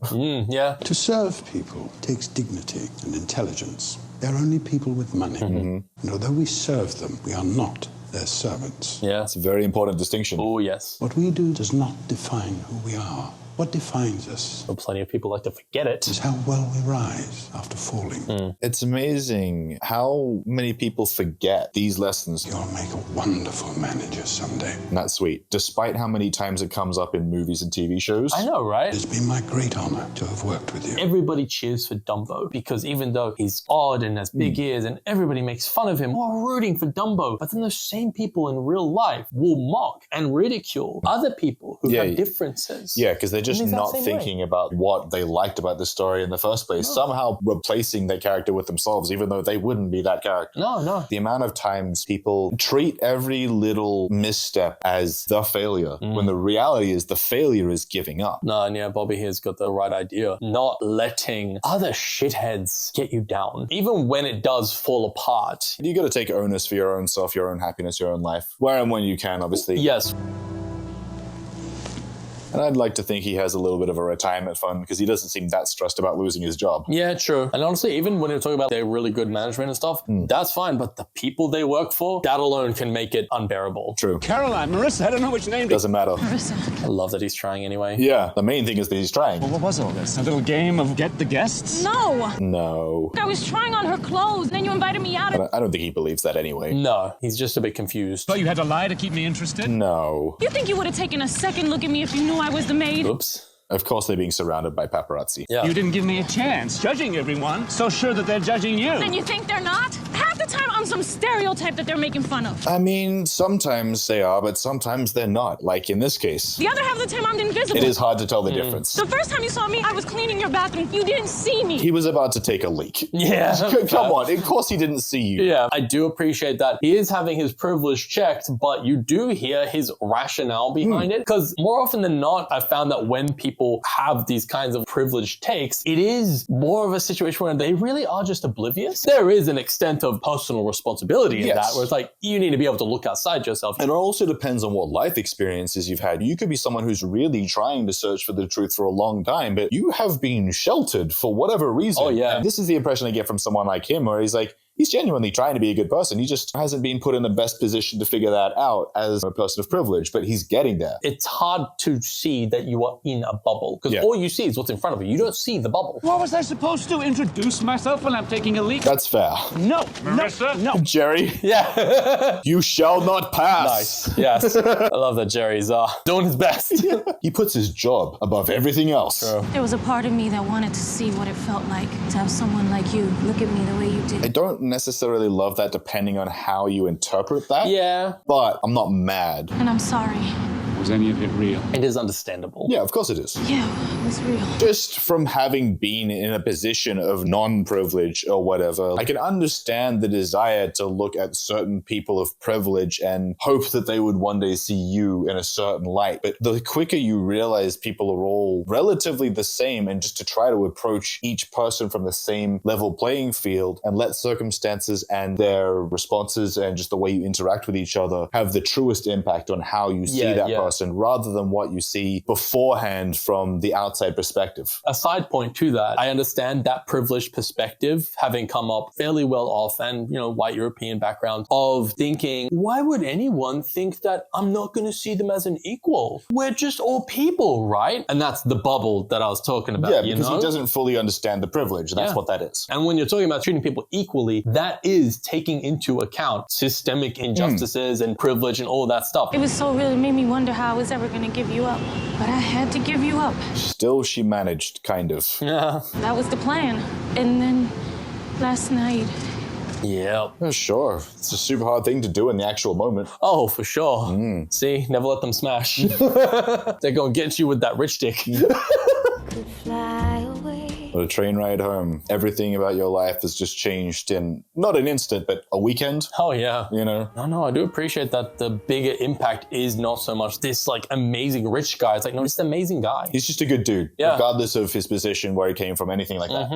Yeah. To serve people takes dignity and intelligence. They're only people with money. And although we serve them, we are not their servants. Yeah. It's a very important distinction. Oh, yes. What we do does not define who we are. What defines us But plenty of people like to forget it. is how well we rise after falling. It's amazing how many people forget these lessons. You'll make a wonderful manager someday. And that's sweet, despite how many times it comes up in movies and TV shows. I know, right? It's been my great honor to have worked with you. Everybody cheers for Dumbo because even though he's odd and has big ears and everybody makes fun of him, we're rooting for Dumbo. But then those same people in real life will mock and ridicule other people who have differences. Yeah, because they're just In the exact not same thinking way. about what they liked about the story in the first place. Somehow replacing their character with themselves, even though they wouldn't be that character. No. The amount of times people treat every little misstep as the failure, when the reality is the failure is giving up. No, and yeah, Bobby here's got the right idea. Not letting other shitheads get you down. Even when it does fall apart. You got to take onus for your own self, your own happiness, your own life. Where and when you can, obviously. Yes. And I'd like to think he has a little bit of a retirement fund because he doesn't seem that stressed about losing his job. Yeah, true. And honestly, even when you're talking about their really good management and stuff, that's fine. But the people they work for, that alone can make it unbearable. True. Caroline, Marissa, I don't know which name. Doesn't matter. I love that he's trying anyway. Yeah, the main thing is that he's trying. Well, what was all this? A little game of get the guests? No. No. I was trying on her clothes, and then you invited me out. I don't think he believes that anyway. No, he's just a bit confused. But you had to lie to keep me interested? No. You think you would have taken a second look at me if you knew I was the maid? Oops. Of course they're being surrounded by paparazzi. Yeah. You didn't give me a chance. Judging everyone, so sure that they're judging you. And you think they're not? Half the time I'm some stereotype that they're making fun of. I mean, sometimes they are, but sometimes they're not, like in this case. The other half of the time I'm invisible. It is hard to tell the difference. The first time you saw me, I was cleaning your bathroom. You didn't see me. He was about to take a leak. Yeah. Come on, of course he didn't see you. Yeah, I do appreciate that. He is having his privilege checked, but you do hear his rationale behind it. Because more often than not, I've found that when people have these kinds of privileged takes, it is more of a situation where they really are just oblivious. There is an extent of personal responsibility in that, where it's like, you need to be able to look outside yourself. And it also depends on what life experiences you've had. You could be someone who's really trying to search for the truth for a long time, but you have been sheltered for whatever reason. Oh, yeah. And this is the impression I get from someone like him, where he's like, he's genuinely trying to be a good person. He just hasn't been put in the best position to figure that out as a person of privilege, but he's getting there. It's hard to see that you are in a bubble, because all you see is what's in front of you. You don't see the bubble. What was I supposed to introduce myself when I'm taking a leak? That's fair. No, Marissa? no. Jerry, Yeah. you shall not pass. Nice. Yes. I love that Jerry's doing his best. He puts his job above everything else. True. There was a part of me that wanted to see what it felt like to have someone like you look at me the way you did. I don't necessarily love that depending on how you interpret that. Yeah. But I'm not mad. And I'm sorry. Was any of it real? It is understandable. Yeah, of course it is. Yeah, it was real. Just from having been in a position of non-privilege or whatever, I can understand the desire to look at certain people of privilege and hope that they would one day see you in a certain light. But the quicker you realize people are all relatively the same, and just to try to approach each person from the same level playing field and let circumstances and their responses and just the way you interact with each other have the truest impact on how you see that person, rather than what you see beforehand from the outside perspective. A side point to that, I understand that privileged perspective, having come up fairly well off and, white European background, of thinking, why would anyone think that I'm not going to see them as an equal? We're just all people, right? And that's the bubble that I was talking about. Yeah, because he doesn't fully understand the privilege. That's what that is. And when you're talking about treating people equally, that is taking into account systemic injustices and privilege and all that stuff. It was so really made me wonder how I was ever going to give you up. But I had to give you up. Still, she managed, kind of. Yeah. That was the plan. And then last night... Yeah. Sure. It's a super hard thing to do in the actual moment. Oh, for sure. See, never let them smash. They're going to get you with that rich dick. But a train ride home, everything about your life has just changed in not an instant, but a weekend. Oh, yeah. No, I do appreciate that the bigger impact is not so much this amazing rich guy. It's like, no, just an amazing guy. He's just a good dude, regardless of his position, where he came from, anything like that.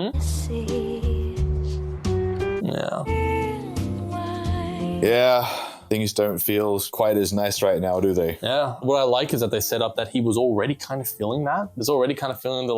Yeah. Things don't feel quite as nice right now, do they? Yeah. What I like is that they set up that he was already kind of feeling that. He's already kind of feeling the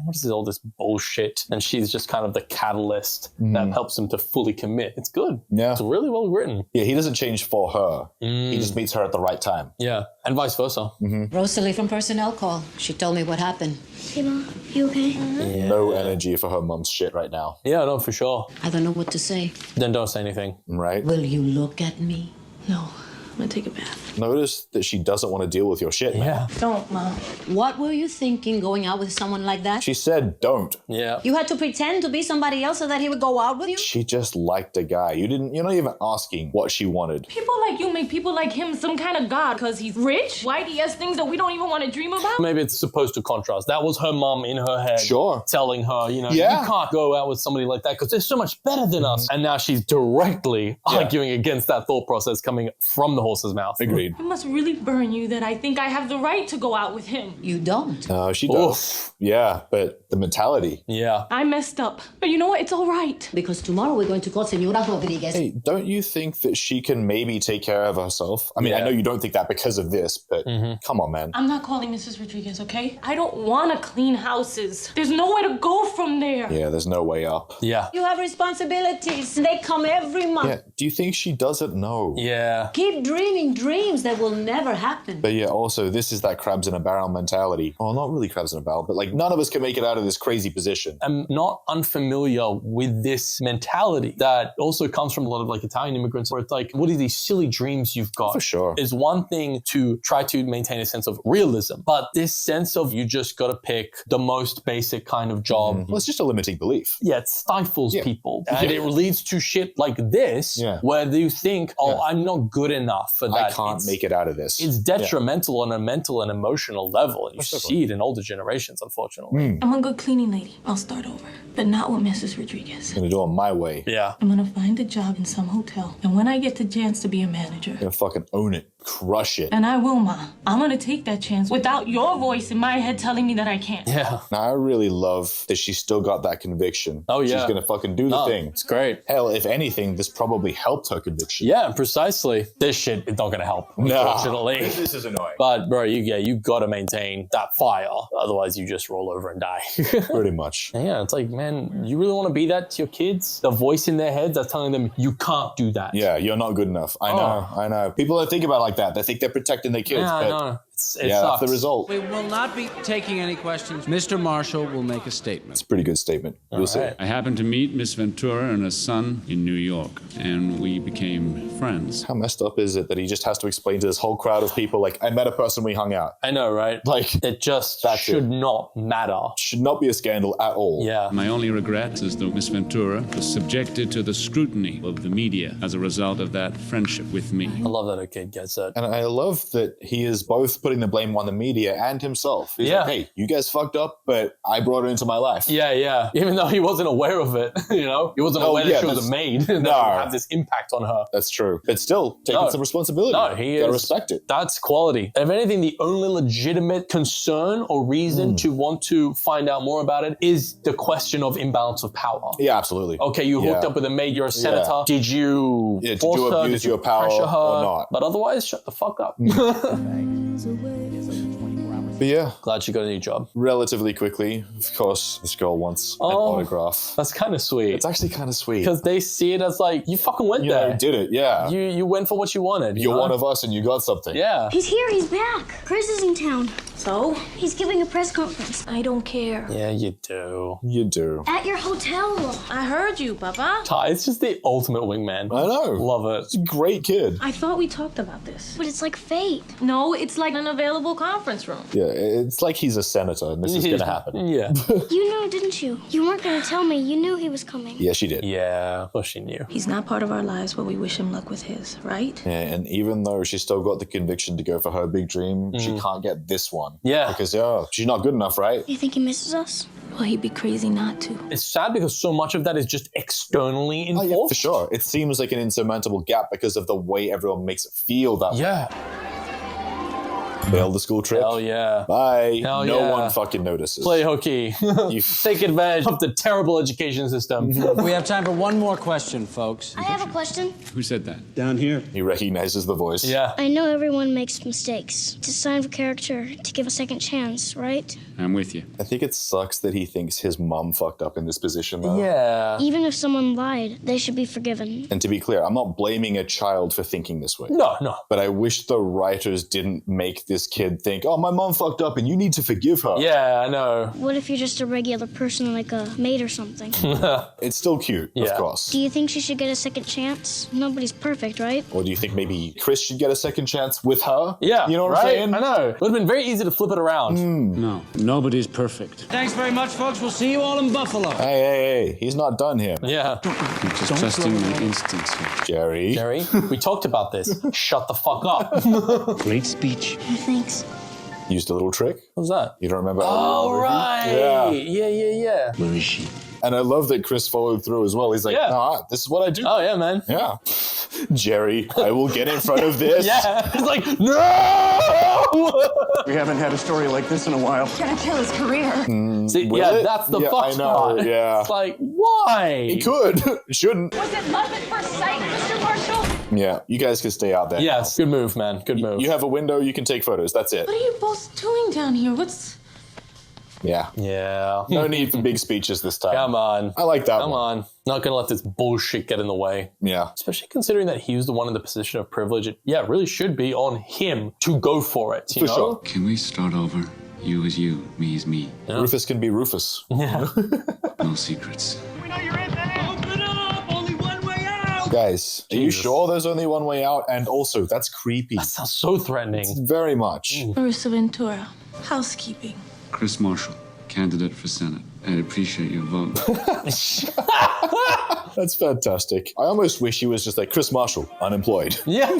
what is all this bullshit? And she's just kind of the catalyst that helps him to fully commit. It's good. Yeah. It's really well written. Yeah, he doesn't change for her. He just meets her at the right time. Yeah, and vice versa. Rosalie from personnel call. She told me what happened. Hey, Mom, you okay? Yeah. No energy for her mom's shit right now. Yeah, no, for sure. I don't know what to say. Then don't say anything. Right? Will you look at me? No, I'm gonna take a bath. Notice that she doesn't want to deal with your shit, man. Yeah. Don't, Mom. What were you thinking going out with someone like that? She said don't. Yeah. You had to pretend to be somebody else so that he would go out with you? She just liked a guy. You're not even asking what she wanted. People like you make people like him some kind of god because he's rich, white, he has things that we don't even want to dream about. Maybe it's supposed to contrast. That was her mom in her head. Sure. Telling her, you can't go out with somebody like that because they're so much better than us. And now she's directly arguing against that thought process coming from the horse's mouth. Agreed. worried. It must really burn you that I think I have the right to go out with him. You don't. No, she does. Yeah, but the mentality. Yeah. I messed up. But you know what? It's all right. Because tomorrow we're going to call Senora Rodriguez. Hey, don't you think that she can maybe take care of herself? I mean, I know you don't think that because of this, but come on, man. I'm not calling Mrs. Rodriguez, okay? I don't want to clean houses. There's nowhere to go from there. Yeah, there's no way up. Yeah. You have responsibilities. They come every month. Yeah, do you think she doesn't know? Yeah. Keep dreaming dreams that will never happen. But yeah, also, this is that crabs in a barrel mentality. Oh, not really crabs in a barrel, but like none of us can make it out of this crazy position. I'm not unfamiliar with this mentality that also comes from a lot of like Italian immigrants where it's like, what are these silly dreams you've got? For sure. Is one thing to try to maintain a sense of realism, but this sense of you just got to pick the most basic kind of job. Well, it's just a limiting belief. Yeah, it stifles people. And it leads to shit like this where you think, I'm not good enough for that. I can't make it out of this. It's detrimental on a mental and emotional level. And you see it in older generations, unfortunately. I'm a good cleaning lady. I'll start over. But not with Mrs. Rodriguez. I'm gonna do it my way. Yeah. I'm gonna find a job in some hotel. And when I get the chance to be a manager. I'm gonna fucking own it. Crush it. And I will, Ma. I'm gonna take that chance without your voice in my head telling me that I can't. Yeah. Now, I really love that she's still got that conviction. Oh, yeah. She's gonna fucking do the thing. It's great. Hell, if anything, this probably helped her conviction. Yeah, precisely. This shit is not gonna help, unfortunately. This is annoying. But bro, you gotta maintain that fire. Otherwise you just roll over and die. Pretty much. Yeah, it's like, man, you really want to be that to your kids? The voice in their heads that's telling them you can't do that. Yeah, you're not good enough. I know. People don't think about it like that. They think they're protecting their kids. Yeah, but I know. It yeah, sucks. that's the result. We will not be taking any questions. Mr. Marshall will make a statement. It's a pretty good statement. We'll see. I happened to meet Miss Ventura and her son in New York, and we became friends. How messed up is it that he just has to explain to this whole crowd of people, like, I met a person, we hung out. I know, right? Like, it just should not matter. Should not be a scandal at all. Yeah. My only regret is that Miss Ventura was subjected to the scrutiny of the media as a result of that friendship with me. I love that a kid gets it. And I love that he is both putting the blame on the media and himself. He's like, hey, you guys fucked up, but I brought her into my life. Yeah. Even though he wasn't aware of it, you know? He wasn't aware that she was a maid and that would have this impact on her. That's true. But still, taking some responsibility. No, he gotta is. Respect it. That's quality. If anything, the only legitimate concern or reason to want to find out more about it is the question of imbalance of power. Yeah, absolutely. Okay, you hooked up with a maid, you're a senator. Did you force her? Abuse Did you your power pressure her? or not? But otherwise, shut the fuck up. But yeah. Glad she got a new job. Relatively quickly, of course, this girl wants an autograph. That's kind of sweet. It's actually kind of sweet. Because they see it as like, you fucking went there. You did it, yeah. You went for what you wanted. You're one of us and you got something. Yeah. He's here, he's back. Chris is in town. So? He's giving a press conference. I don't care. Yeah, you do. You do. At your hotel. I heard you, Papa. Ty, it's just the ultimate wingman. I know. Love it. It's a great kid. I thought we talked about this. But it's like fate. No, it's like an available conference room. Yeah, it's like he's a senator and this is going to happen. Yeah. You knew, didn't you? You weren't going to tell me. You knew he was coming. Yeah, she did. Yeah, of course she knew. He's not part of our lives, but we wish him luck with his, right? Yeah, and even though she's still got the conviction to go for her big dream, she can't get this one. Yeah. Because, she's not good enough, right? You think he misses us? Well, he'd be crazy not to. It's sad because so much of that is just externally enforced. Yeah, for sure. It seems like an insurmountable gap because of the way everyone makes it feel that way. Yeah. Bail the school trip. Hell yeah. Bye. Hell no yeah. one fucking notices. Play hooky. Take advantage of the terrible education system. We have time for one more question, folks. I have a question. Who said that? Down here. He recognizes the voice. Yeah. I know everyone makes mistakes. It's a sign of character to give a second chance, right? I'm with you. I think it sucks that he thinks his mom fucked up in this position, though. Yeah. Even if someone lied, they should be forgiven. And to be clear, I'm not blaming a child for thinking this way. No. But I wish the writers didn't make this kid think, oh, my mom fucked up and you need to forgive her. Yeah, I know. What if you're just a regular person like a maid or something? It's still cute, of course. Do you think she should get a second chance? Nobody's perfect, right? Or do you think maybe Chris should get a second chance with her? Yeah. You know what I'm saying? I know. It would have been very easy to flip it around. No, nobody's perfect. Thanks very much, folks. We'll see you all in Buffalo. Hey. He's not done here. Yeah. I'm just trusting my instincts here. Jerry, we talked about this. Shut the fuck up. Great speech. Thanks. used a little trick. What was that? You don't remember? Oh, right. Yeah. Yeah. Where is she? And I love that Chris followed through as well. He's like, nah, this is what I do. Oh, yeah, man. Yeah. Jerry, I will get in front of this. Yeah. He's like, no! We haven't had a story like this in a while. Gonna kill his career. See, that's the fuck part. Yeah. It's like, why? He could. Shouldn't. Was it love at first sight, Mr. Marshall? Yeah, you guys can stay out there. Yes, good move, man. Good move. You have a window, you can take photos. That's it. What are you both doing down here? What's... Yeah. Yeah. No need for big speeches this time. Come on. I like that Come on. Not gonna let this bullshit get in the way. Yeah. Especially considering that he was the one in the position of privilege. It really should be on him to go for it, you know? Sure. Can we start over? You is you, me is me. Yeah. Rufus can be Rufus. Yeah. No secrets. We know you're in there. Open up! Only one way out! Guys, are you sure there's only one way out? And also, that's creepy. That sounds so threatening. Very much. Marissa Ventura, housekeeping. Chris Marshall, candidate for Senate. I'd appreciate your vote. That's fantastic. I almost wish he was just like Chris Marshall, unemployed. Yeah.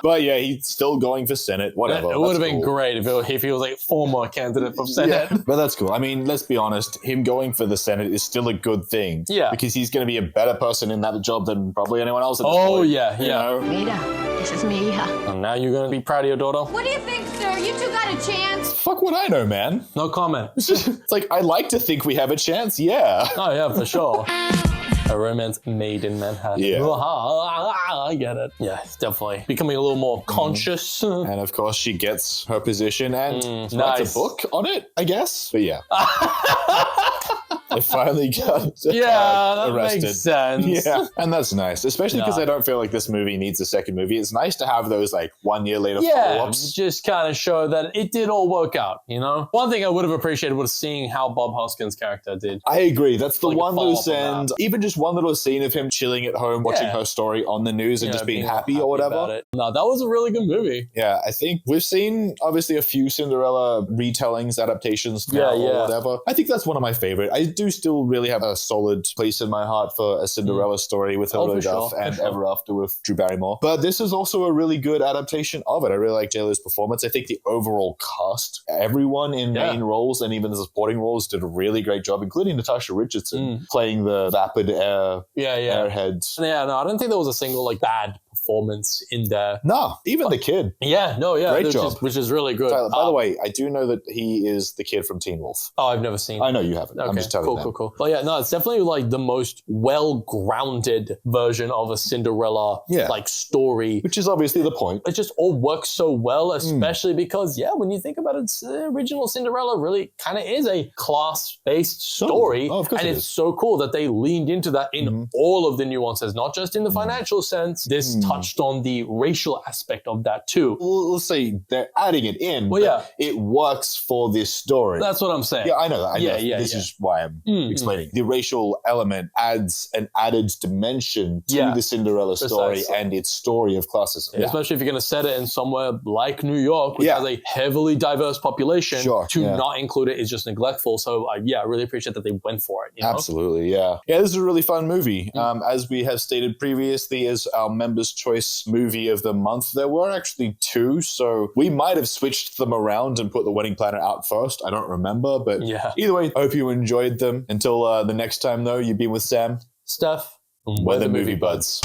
But yeah, he's still going for Senate, whatever. It would have been great if he was like former candidate for Senate. Yeah, but that's cool. I mean, let's be honest, him going for the Senate is still a good thing. Yeah. Because he's going to be a better person in that job than probably anyone else at this Oh, point, yeah, you yeah. know? Mira, this is Mia. And now you're going to be proud of your daughter? What do you think, sir? You two got a chance? Fuck would I know, man? No comment. It's like, I like to think we have a chance, yeah. Oh, yeah, for sure. A romance made in Manhattan. Yeah. I get it. Yeah, it's definitely becoming a little more conscious. And of course, she gets her position and writes nice. a book on it, I guess. But yeah. I finally got that arrested. makes sense. Yeah, and that's nice, especially because I don't feel like this movie needs a second movie. It's nice to have those like 1 year later follow-ups. Just kind of show that it did all work out, you know? One thing I would have appreciated was seeing how Bob Hoskins' character did. I agree. That's the Like a one little follow-up on scene, even just one little scene of him chilling at home, watching her story on the news and just being happy or whatever. About it. No, that was a really good movie. Yeah, I think we've seen obviously a few Cinderella retellings, adaptations now or whatever. I think that's one of my favorite. I do still really have a solid place in my heart for a Cinderella story with Hilary Duff and Ever After with Drew Barrymore. But this is also a really good adaptation of it. I really like J-Lo's performance. I think the overall cast, everyone in main roles and even the supporting roles did a really great job, including Natasha Richardson playing the vapid airhead. Yeah, no, I don't think there was a single like bad performance in there. No, even the kid. Great job. Which is really good. By the way, I do know that he is the kid from Teen Wolf. Oh, I've never seen. I know you haven't. I'm just telling you. Cool. But yeah, no, it's definitely like the most well-grounded version of a Cinderella like story. Which is obviously the point. It just all works so well, especially because, when you think about it, the original Cinderella really kind of is a class-based story. Oh, of course and it's so cool that they leaned into that in all of the nuances, not just in the financial sense. This touched on the racial aspect of that too. We'll say they're adding it in, but it works for this story. That's what I'm saying. Yeah, I know that. This is why I'm explaining. The racial element adds an added dimension to the Cinderella story and its story of classism. Especially if you're going to set it in somewhere like New York, which has a heavily diverse population, not include it is just neglectful. So I really appreciate that they went for it. You know? Absolutely, yeah. Yeah, this is a really fun movie. As we have stated previously, as our Members' Choice movie of the month, there were actually two, so we might have switched them around and put The Wedding Planner out first. I don't remember, but either way, I hope you enjoyed them. Until the next time, though, you've been with Sam, Steph, we're the Movie Buds.